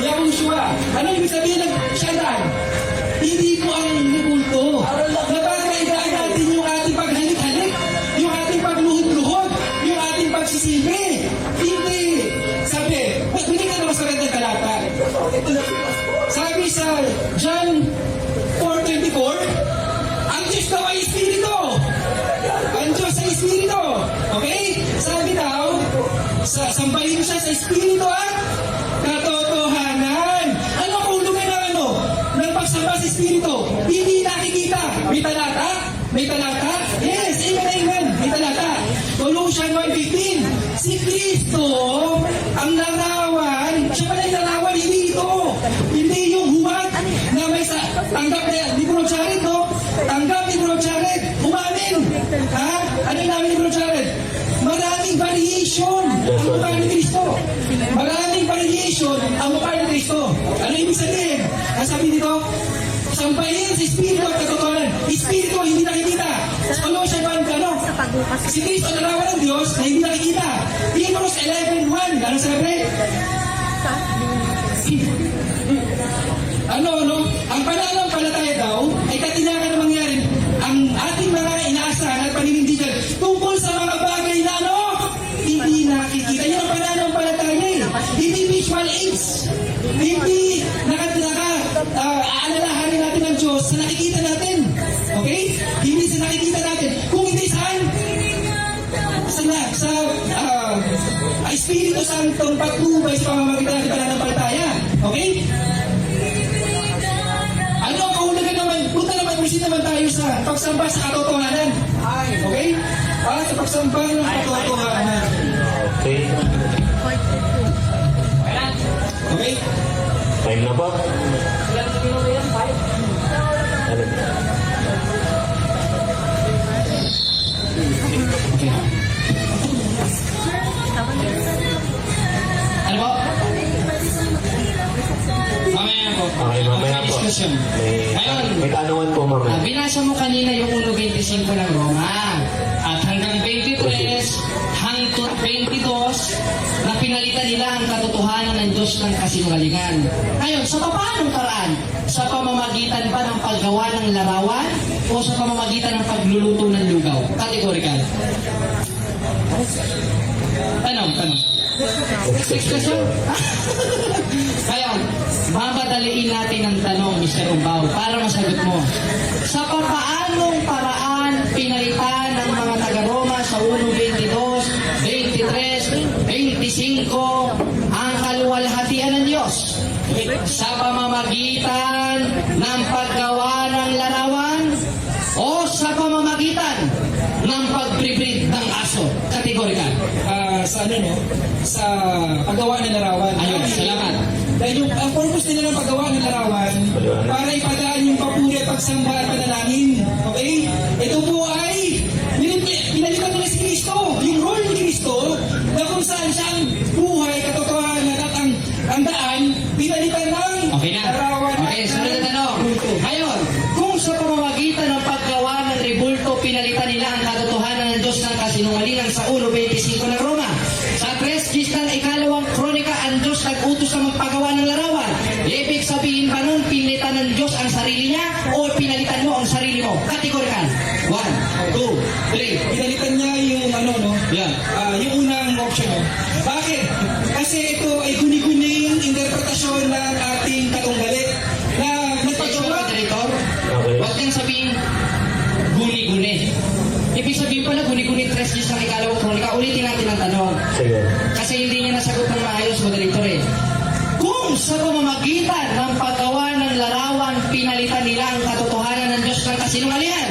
Yahushua. Ano ibig sabihin ng siya ang daan? Hindi po ang nibulto. Na para idaan natin yung ating paghalik-halik, yung ating pagluhod-luhod, yung ating pagsisili. Hindi. Sabi, bigyan ka na mas magandang talata. Sabi sa John 4:24, ang Diyos daw ay Espiritu. Ang Diyos ay Espiritu. Okay? Sabi daw, sambahin siya sa Espiritu at katotohanan. Ano ang ulungan ng ng pagsamba sa Espiritu? Hindi nakikita. May talata? May talata? Yes, amen. May talata. Colossians 1:15. Si Kristo ang larawan. Siya pala yung larawan, hindi ito. Hindi yung huwag na may tanggap ni Bro Jared, no? Tanggap ni Bro Jared. Umamin. Ha? Ano yung namin ni Bro Jared? Maraming variation ang mukha ni Kristo. Maraming variation ang mukha ni Kristo. Ano ibig sabihin? Ang sabi dito, sampahin si Espiritu at katotohanan. Espiritu hindi nakikita. Sa Colossians 1, ano? Si Kristo ang larawan ng Diyos na hindi nakikita. Hebrews 11:1. Ano sabi? Ang pananampalataya daw ay katinakan na mangyari ang ating mga inaasahan at paninindigan tungkol sa mga bagay na hindi nakikita. Yan ang pananampalataya eh. Hindi visual aids. Hindi aalalahanin natin ng Diyos sa nakikita natin. Okay? Hindi sa nakikita natin. Kung hindi saan? Sa Espiritu Santong patnubay sa pamamagitan ng pananampalataya. Okay? Ano ang kahulugan naman? Punta naman, proceed naman tayo sa pagsamba sa katotohanan. Okay? Para sa pagsamba ng katotohanan. Okay. Okay? Time na ba? Ano? Okay. Ano po? Mamaya po. Okay, mamaya po. diskusyon. May tanungan po mamaya. Binasa mo kanina yung 1.25 ng Roma. At hanggang 23, hanggang 22, na pinalitan nila ang katotohanan ng Diyos ng kasinungalingan. Ngayon, sa paanong paraan? Sa pamamagitan ba ng paggawa ng larawan o sa pamamagitan ng pagluluto ng lugaw? Categorical. Tanong. Next question. Ngayon, mamadaliin natin ang tanong, Mr. Umbao, para masagot mo. Sa paanong paraan pinalitan ng mga taga-Roma sa 1.22, 23, 25 ang kaluwalhatian ng Diyos? Sa pamamagitan ng paggawa ng larawan o sa pamamagitan ng pag-breed ng aso? Kategorikal. Sa paggawa ng larawan. Ayun, salamat. Dahil ang purpose nila ng paggawa ng larawan para ipadaan yung papuri at pagsamba at panalangin. Okay? Ito po ay pinalitan nila si Kristo. Yung role ni Kristo na kung saan siya ang buhay, katotohanan at ang daan, pinalitan ng Okay na. larawan. Okay, sunod na tanong. Ngayon, kung sa pamamagitan ng paggawa ng rebulto, pinalitan nila ang katotohanan ng Diyos ng kasinungalingan sa 1.25 ng Roma. Sa 3 ng ikalawang kronika, ang Diyos nag-utos na magpagawa ng larawan. Ibig sabihin ba nun, pinalitan ng Diyos ang sarili niya o pinalitan mo ang sarili mo? Kategorical. 1, 2, 3. Pinalitan niya yung Yan. yung unang option. Bakit? Kasi ito ay guni-guning interpretasyon ng ating katunggalit na nagpagawa. Director, Okay. huwag kang sabihin guni-guni. Ibig sabihin pala guni-guni 3 ng ikalawang kronika. Ulitin natin ang tanong. Sige. Kasi hindi niya nasagot ng maayos, moderator eh. Kung sa pamamagitan ng paggawa ng larawan, pinalitan nila ang katotohanan ng Diyos ng kasinungalingan.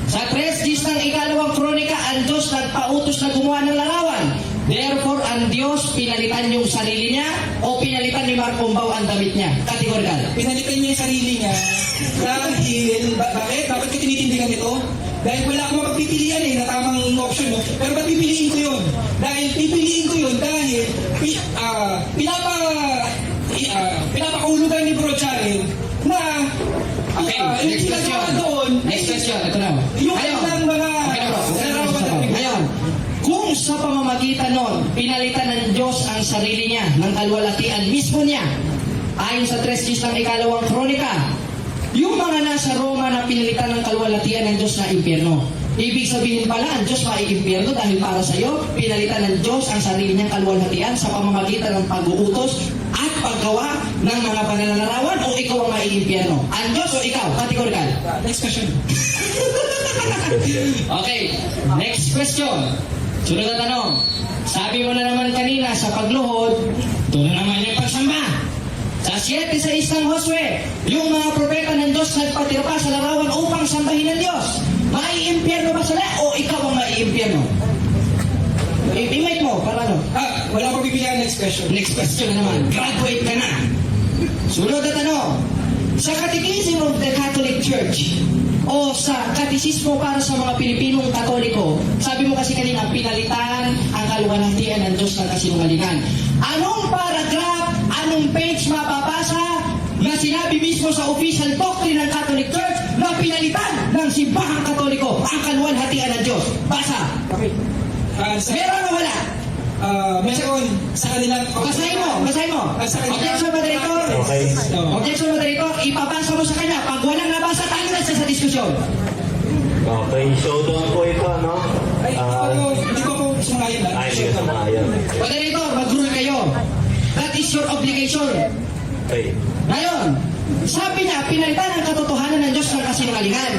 Sa 3 ng ikalawang kronika, ang Diyos nagpautos na gumawa ng larawan. Therefore, ang Diyos pinalitan yung sarili niya o pinalitan ni Mark Umbao ang damit niya. Kategorikal. Pinalitan niya yung sarili niya dahil, bakit? Bakit ko tinitindigan ito? Dahil wala akong mapagpipilian na tamang option. No? Pero ba't pipiliin ko yun? Dahil pipiliin ko yun dahil pinapakahulugan ni Bro Jared na Okay, yung next ginagawa question. doon, Next question, ito na. yung Ngayon, kanilang mga okay na bro. larawan. Ngayon, kung sa pamamagitan nun, pinalitan ng Diyos ang sarili niya, ng kalwalatian mismo niya, ayon sa 3 ng ikalawang kronika, yung mga nasa Roma na pinalitan ng kalwalatian ng Diyos na impyerno. Ibig sabihin pala, ang Diyos maiimpyerno dahil para sa iyo, pinalitan ng Diyos ang sarili niyang kalwalhatian sa pamamagitan ng pag-uutos at paggawa ng mga pananalarawan o ikaw ang maiimpyerno? Ang Diyos o ikaw? Kategorikal. Next question. Okay, next question. Sunod na tanong. Sabi mo na naman kanina sa pagluhod, ito na naman yung pagsamba. Sa 7:6 ng Josue, yung mga propeta ng Diyos nagpatira pa sa larawan upang sambahin ng Diyos. Maiimpyerno ba sila o ikaw ang maiimpyerno? I-invite mo, para ano? Wala akong pipilian. Next question. Next question na naman. Graduate ka na. Sunod na tanong. Sa Catechism of the Catholic Church o sa Katisismo para sa mga Pilipinong Katoliko, sabi mo kasi kanina, pinalitan ang kaluwalhatian ng Diyos ng kasinungalingan. Anong paragraph, anong page mapapasa na sinabi mismo sa official doctrine ng Catholic Church na pinalitan ng simbahang Katoliko ang kaluwalhatian ng Diyos? Basa. Okay. Meron o wala? Meron sa kanilang... Basahin mo, basahin mo. Objection, moderator. Okay. Objection, moderator. Ipapasa mo sa kanya. Pag walang nabasa, tayo na siya sa diskusyon. Okay, showdown po ito, no? Hindi ko po sumayon. Hindi ka sumayon. Moderator, mag-rule kayo. That is your obligation. Okay. Ngayon, sabi niya, pinalitan ang katotohanan ng Diyos ng kasinungalingan.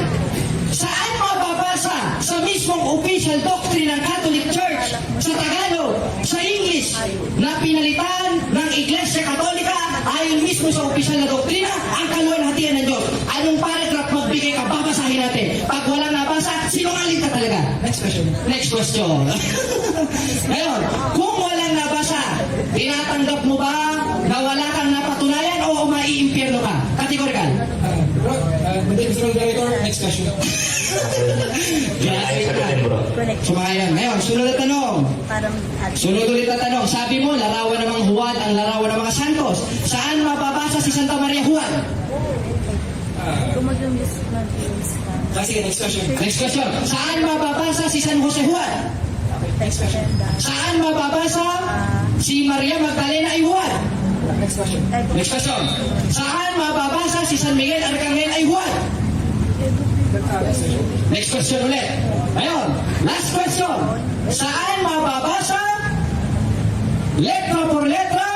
Saan mababasa sa mismong official doctrine ng Catholic Church, sa Tagalog, sa English, na pinalitan ng Iglesia Katolika ayon mismo sa official na doktrina ang kaluwalhatian ng Diyos? Anong paragraph magbigay ka? Babasahin natin. Pag walang nabasa, sinungaling ka talaga. Next question. Next question. Ngayon, kung walang nabasa, tinatanggap mo ba na wala kang napatunayan o maiimpyerno ka? Kategorikal. Mr. Director, next question. Ay, sagutin bro. Sumayan. Ngayon, sunod na tanong. Parang Sunod ulit na tanong. Sabi mo, larawan ng mga Juan ang larawan ng mga santos. Saan mababasa si Santa Maria Juan? kung mag-miss ka. Sige, next question. Next question. Saan mababasa si San Jose Juan? Next question. Saan mababasa si Maria Magdalena ay Juan? Next question. Next question. Saan mababasa si San Miguel Arcangel ay Juan? Next question ulit. Ayun, last question. Saan mababasa letra por letra?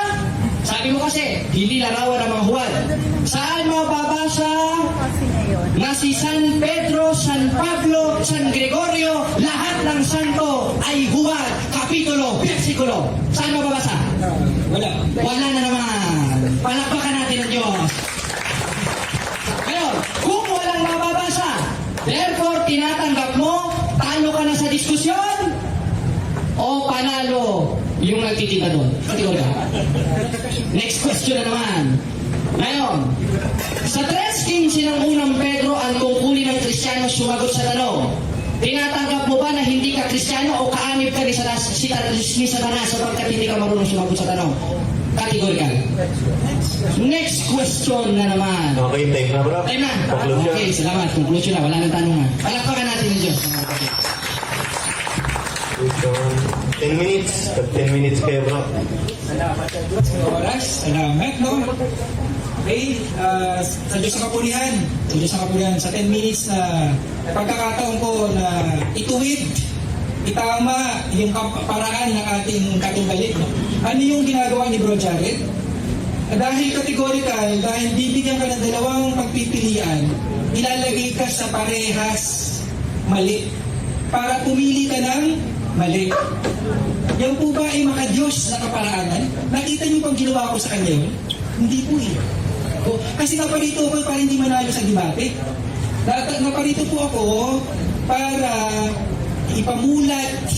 Sabi mo kasi, hindi larawan ng mga Juan. Saan mababasa Kasi ngayon, na si San Pedro, San Pablo, San Gregorio, lahat ng santo ay Juan, kapitulo, versikulo? Saan mababasa? Wala. Wala na naman. Palakpakan natin ang Diyos. Ngayon, kung walang mababasa, therefore, tinatanggap mo, talo ka na sa diskusyon, o panalo yung nagtitinda doon. Kategorya. Next question na naman. Ngayon, sa 3:15 ng unang Pedro, ang tungkulin ng Kristiyano sumagot sa tanong, tinatanggap mo ba na hindi ka Kristiyano o kaanib ka ni Satanas sapagkat hindi ka marunong sumagot sa tanong? Categorical. Next question na naman. Okay, time na bro. Time na. Conclusion. Okay, salamat. Conclusion na. Wala nang tanungan. Palakpakan natin ang Diyos. 10 minutes. Pag 10 minutes kayo bro. Oras. Salamat, no? Okay, sa Diyos ang kapulihan. Sa Diyos ang kapulihan. Sa 10 minutes na pagkakataon ko na ituwid, itama yung paraan ng ating katunggalit. No? Ano yung ginagawa ni Bro Jared? Dahil categorical, dahil bibigyan ka ng dalawang pagpipilian, ilalagay ka sa parehas mali. Para pumili ka ng mali. Yan po ba ay makadiyos na kaparaanan? Nakita niyo pang ginawa ko sa kanya yun? Hindi po eh. O, kasi naparito ako para hindi manalo sa debate. Naparito po ako para ipamulat,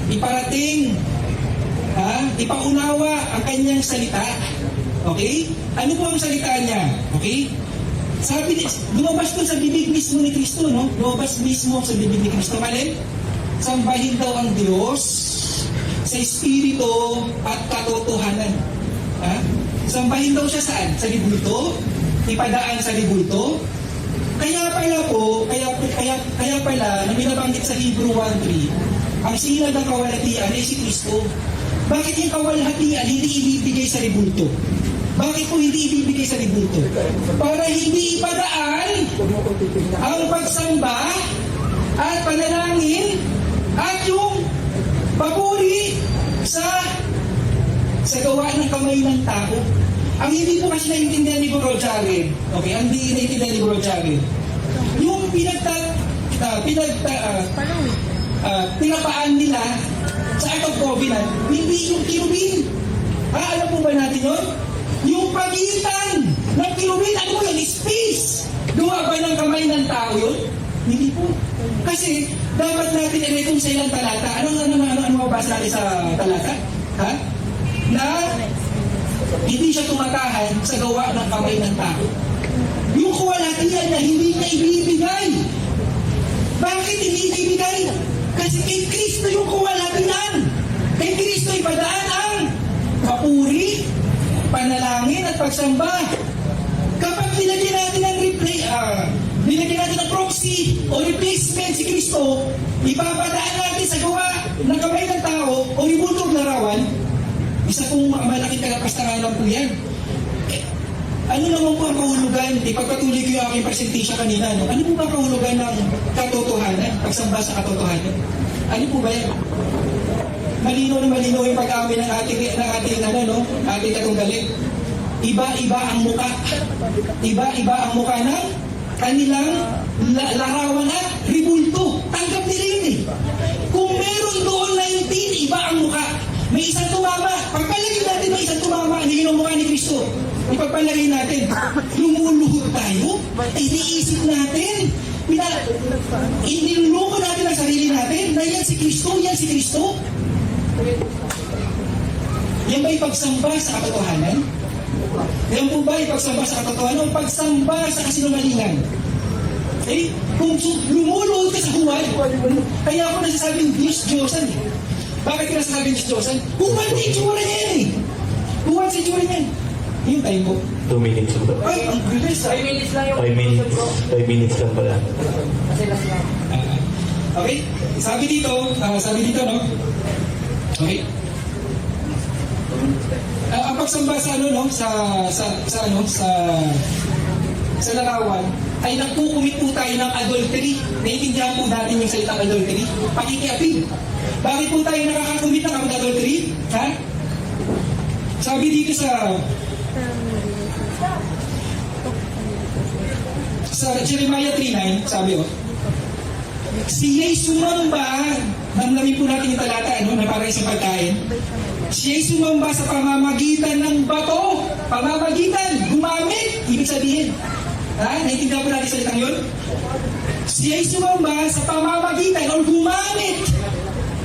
iparating, ipaunawa ang kanyang salita. Okay? Ano po ang salita niya? Okay? Sabi, lumabas to sa bibig mismo ni Kristo, no? Lumabas mismo sa bibig ni Kristo. Malin? Sambahin daw ang Diyos sa Espiritu at katotohanan. Ha? Sambahin daw siya saan? Sa libulto? Ipadaan sa libulto? Kaya pala, na binabanggit sa Hebrew 1:3, ang sinag ng kawalhatian ay si Kristo. Bakit yung kawalhatian hindi ibibigay sa libulto? Bakit po hindi ibibigay sa libulto? Para hindi ipadaan ang pagsamba at panalangin at yung papuri sa gawa ng kamay ng tao. Ang hindi po kasi naiintindihan ni Bro Jared, okay, ang hindi naiintindihan ni Bro Jared, yung pinapaan nila sa Act of Covenant, hindi yung kirubin. Alam po ba natin yun? Yung pagitan ng kirubin, ano po yun? Space. Gawa ba ng kamay ng tao yun? Hindi po. Kasi dapat natin i-reconcile ang talata. Ano mabasa natin sa talata? Ha? Na hindi siya tumatahan sa gawa ng kamay ng tao. Yung kawalhatian na hindi niya ibibigay. Bakit hindi ibibigay? Kasi kay Kristo yung kawalhatian. Kay Kristo ipadaan ang papuri, panalangin at pagsamba. Kapag nilagyan natin ng nilagyan natin ng proxy o replacement si Kristo, ipapadaan natin sa gawa ng kamay ng tao o libultong larawan, isa pong malaking kalapastangan po yan. Ano naman po ang kahulugan? Ipagpatuloy ko yung aking presentation kanina. No? Ano po ba ang kahulugan ng katotohanan? Pagsamba sa katotohanan? Ano po ba yan? Malinaw na malinaw yung pag-amin ng ating katunggalit. Iba-iba ang muka. Iba-iba ang muka ng kanilang larawan at ribulto. Tanggap nila yun eh. Kung meron doon 19, iba ang muka. May isang tumama. Pagpalagay natin may isang tumama, hindi yung mukha ni Kristo. Ipagpalagay natin. Lumuluhod tayo. Iniisip natin. Iniluluko natin ang sarili natin na yan si Kristo, yan si Kristo. Yan ba ipagsamba sa katotohanan? Yan po ba ipagsamba sa katotohanan o pagsamba sa kasinungalingan? Eh, kung lumuluhod ka sa buhay, kaya ako nasasabing Diyos-Diyosan eh. Bakit ka nasasabing Diyos-Diyosan? Huwag na itsura niya yan eh. Huwag sa itsura niya. Yung time ko. 2 minutes ba? Ay, ang bilis ah. 5 minutes. 5 minutes lang pala. Okay? Sabi dito, no? Okay? Ang pagsamba sa ano, no? Sa larawan, ay nagkukumit po tayo ng adultery. Naiintindihan po natin yung salitang adultery. Pakikiapil. Bakit po tayo nakakakumit ng adultery? Ha? Sabi dito sa Jeremiah 3:9, sabi siya'y sumamba, namnamin po natin yung talata, na parang isang pagkain. Siya'y sumamba sa pamamagitan ng bato. Pamamagitan, gumamit. Ibig sabihin, naiintindihan po natin salitang yun? Siya'y sumamba sa pamamagitan o gumamit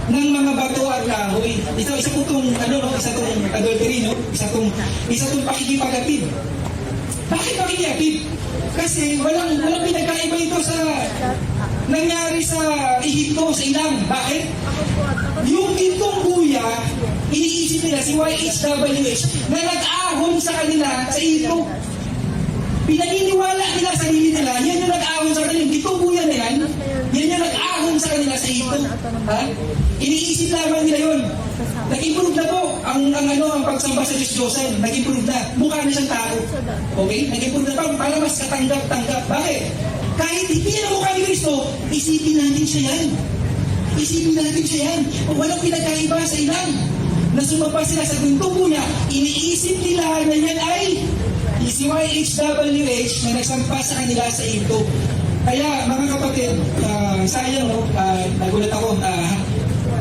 ng mga bato at kahoy. Isa po itong, isa itong adultery, no? Isa itong pakikipag-atid. Bakit pakikipag-atid? Kasi walang pinagkaiba ito sa nangyari sa Ehipto, sa ilang. Bakit? Yung gintong buya, iniisip nila si YHWH na nag-ahon sa kanila sa Ehipto. Pinaniniwala nila sa sarili nila, yan yung nag-ahon sa kanila. Yung gintong buya na yan yung nag-ahon sa kanila sa Ehipto. Iniisip lamang nila yun. Nag-improve na po ang pagsamba sa Diyos-Diyosan. Nag-improve na. Mukha na siyang tao. Okay? Nag-improve na pa para mas katanggap-tanggap. Bakit? Kahit hindi na mukha ni Kristo, isipin natin siya yan. Isipin natin siya yan. Walang pinagkaiba sa ilang. Nasumapa sila sa gintong buya, iniisip nila na yan ay si YHWH na nagsampa sa kanila sa ito. Kaya mga kapatid, sayang nagulat ako,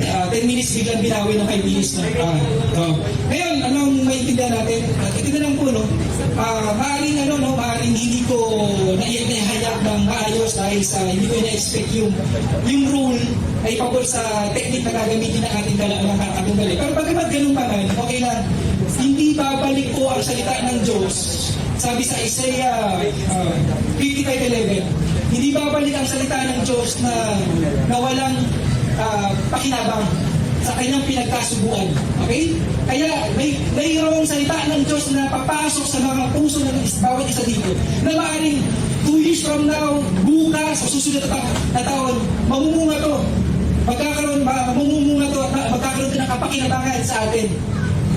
10 minutes biglang binawi ng 5 minutes na. Ngayon, anong maintindihan natin? Ito na lang po, maaaring hindi ko naihayag ng maayos dahil sa hindi ko na-expect yung rule ay pabor sa technique na gagamitin ng ating katunggali. Pero pagkamat ganun pa man, okay lang. Hindi babalik po ang salita ng Diyos. Sabi sa Isaiah 55:11, hindi babalik ang salita ng Diyos na walang pakinabang sa kanyang pinagkasubuan. Okay? Kaya mayroong salita ng Diyos na papasok sa mga puso ng bawat isa dito na maaaring 2 years from now, bukas, o susunod na taon, mamumunga to. Magkakaroon din ng kapakinabangan sa atin.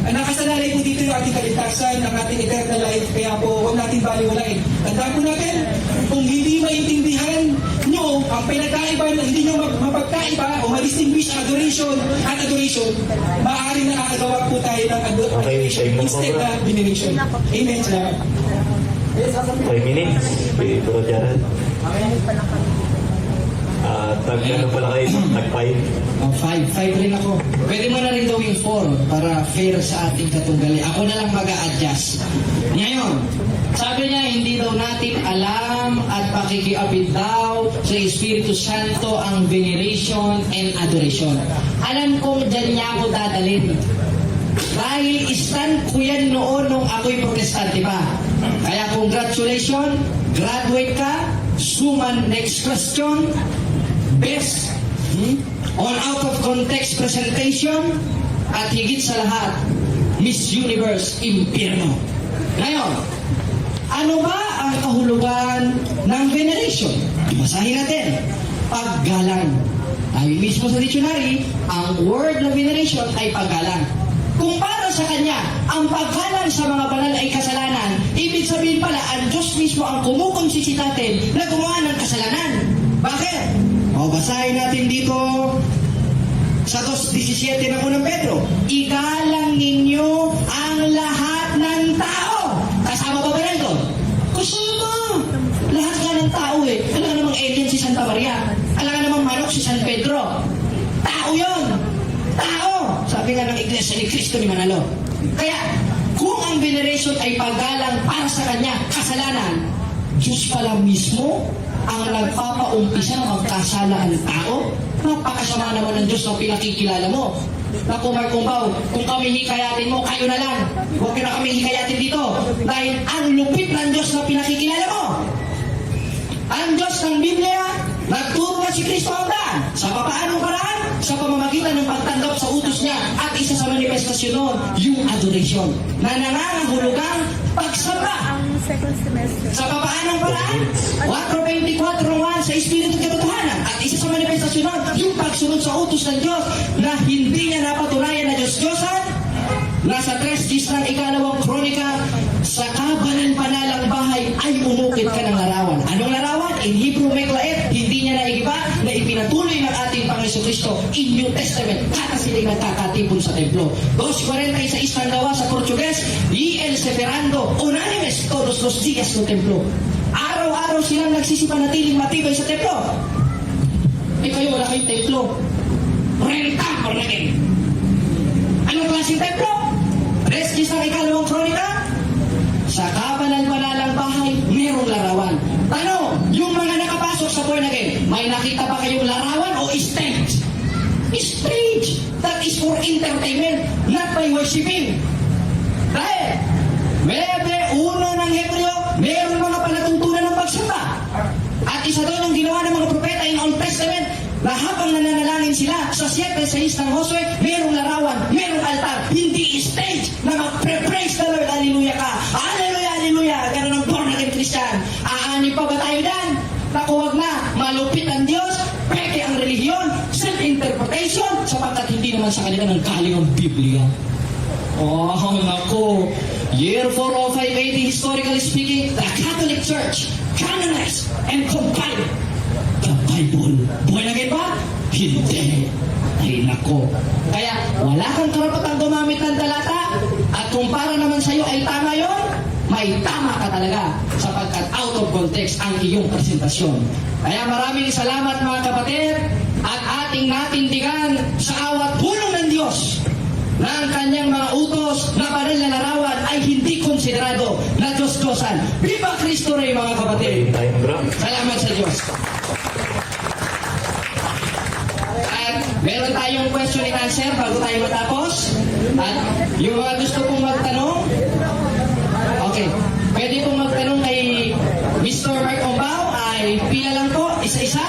Nakasalalay po dito yung ating kaligtasan, ang ating eternal life, kaya po huwag natin baliwalain. Tandaan po natin, kung hindi maintindihan nyo ang pinagkaiba, hindi nyo mapagkaiba o ma-distinguish adoration at adoration, maaaring nakakagawa po tayo ng adoration instead na veneration. Amen. Salamat. 5 minutes. Okay, Bro Jared. Ano pala kayo? Tag 5? 5 rin ako. Pwede mo na rin gawing 4 para fair sa ating katunggali. Ako na lang mag-a-adjust. Ngayon, sabi niya, hindi daw natin alam at pakikiapid daw sa Espiritu Santo ang veneration and adoration. Alam kong dyan niya ako dadalhin. Dahil stand ko yan noon nung ako'y protestante pa. Kaya congratulations, graduate ka, suman next question, best on out of context presentation, at higit sa lahat, Miss Universe Impierno. Ngayon, ano ba ang kahulugan ng veneration? Basahin natin. Paggalang. Ay mismo sa dictionary, ang word na veneration ay paggalang. Kung para sa kanya, ang paggalang sa mga banal ay kasalanan, ibig sabihin pala, ang Diyos mismo ang kumukonsinsi natin na gumawa ng kasalanan. Bakit? O, basahin natin dito sa 2:17 ng unang Pedro. Igalang ninyo ang lahat ng tao. Kasama ba yan doon? Kasama. Lahat ka ng tao eh. Alam ka namang alien si Santa Maria. Alam ka namang manok si San Pedro. Tao yon. Tao. Sabi nga ng Iglesia ni Cristo ni Manalo. Kaya, kung ang veneration ay paggalang para sa kanya, kasalanan, Diyos pala mismo ang nagpapaumpisa ng magkasala ng tao. Napakasama naman ng Diyos na pinakikilala mo. Na kumbaw, kung kami hikayatin mo, kayo na lang. Huwag na kami hikayatin dito. Dahil ang lupit ng Diyos na pinakikilala mo. Ang Diyos ng Biblia Kristo ang daan. Sa papaanong paraan? Sa pamamagitan ng pagtanggap sa utos niya. At isa sa manifestasyon nun, yung adoration. Na nangangahulugang pagsamba. Ang second semester. Sa papaanong paraan? 4:24:1 sa Espiritu Katotohanan. At isa sa manifestasyon nun, yung pagsunod sa utos ng Diyos na hindi niya napatunayan na Diyos-Diyosan. Nasa 3 ng ikalawang kronika, sa kabalan-panalang bahay ay umukit ka ng larawan. Anong larawan? In Hebrew Meklaet, hindi niya naigiba na ipinatuloy ng ating Panginoon Kristo in New Testament. Kata sila'y nagkakatipon sa templo. 2:46 ng gawa sa Portugues, y el separando unánimes todos los días ng templo. Araw-araw silang nagsisipanatiling matibay sa templo. Eh kayo, wala kayong templo. Renta por laging. Anong klaseng templo? Reskis ng ikalawang kronika, sa kabalan-panalang bahay, mayroong larawan. Tanong, yung mga nakapasok sa born again, may nakita ba kayong larawan o stage? Stage! That is for entertainment, not by worshiping. Dahil, Webe 1 ng Hebreo, mayroong mga palatuntunan ng pagsamba. At isa doon yung ginawa ng mga propeta in Old Testament, na habang nananalangin sila sa 7:6 ng Josue, mayroong larawan, mayroong altar, hindi stage na mag-praise the Lord, hallelujah ka, hallelujah, hallelujah, ganun ang born again Christian. Aani pa ba tayo dan? Naku, wag na, malupit ang Diyos, peke ang relihiyon, self-interpretation, sapagkat hindi naman sa kanila ng galing ang Biblia. Oh, naku. Year 405 AD, historically speaking, the Catholic Church canonized and compiled the Bible. Buhay na kayo ba? Hindi. Ay nako. Kaya wala kang karapatang gumamit ng talata at kung para naman sa'yo ay tama yon, may tama ka talaga sapagkat out of context ang iyong presentasyon. Kaya maraming salamat mga kapatid at ating natindigan sa awat pulong ng Diyos na ang kanyang mga utos na banal na larawan ay hindi konsiderado na Diyos-Diyosan. Viva Cristo Rey mga kapatid! Time, bro. Salamat sa Diyos. At meron tayong question and answer bago tayo matapos. At yung mga gusto pong magtanong, okay, pwede pong magtanong kay Mr. Mark Ombao ay pila lang po, isa-isa.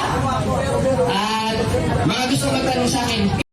At mga gusto magtanong sa akin,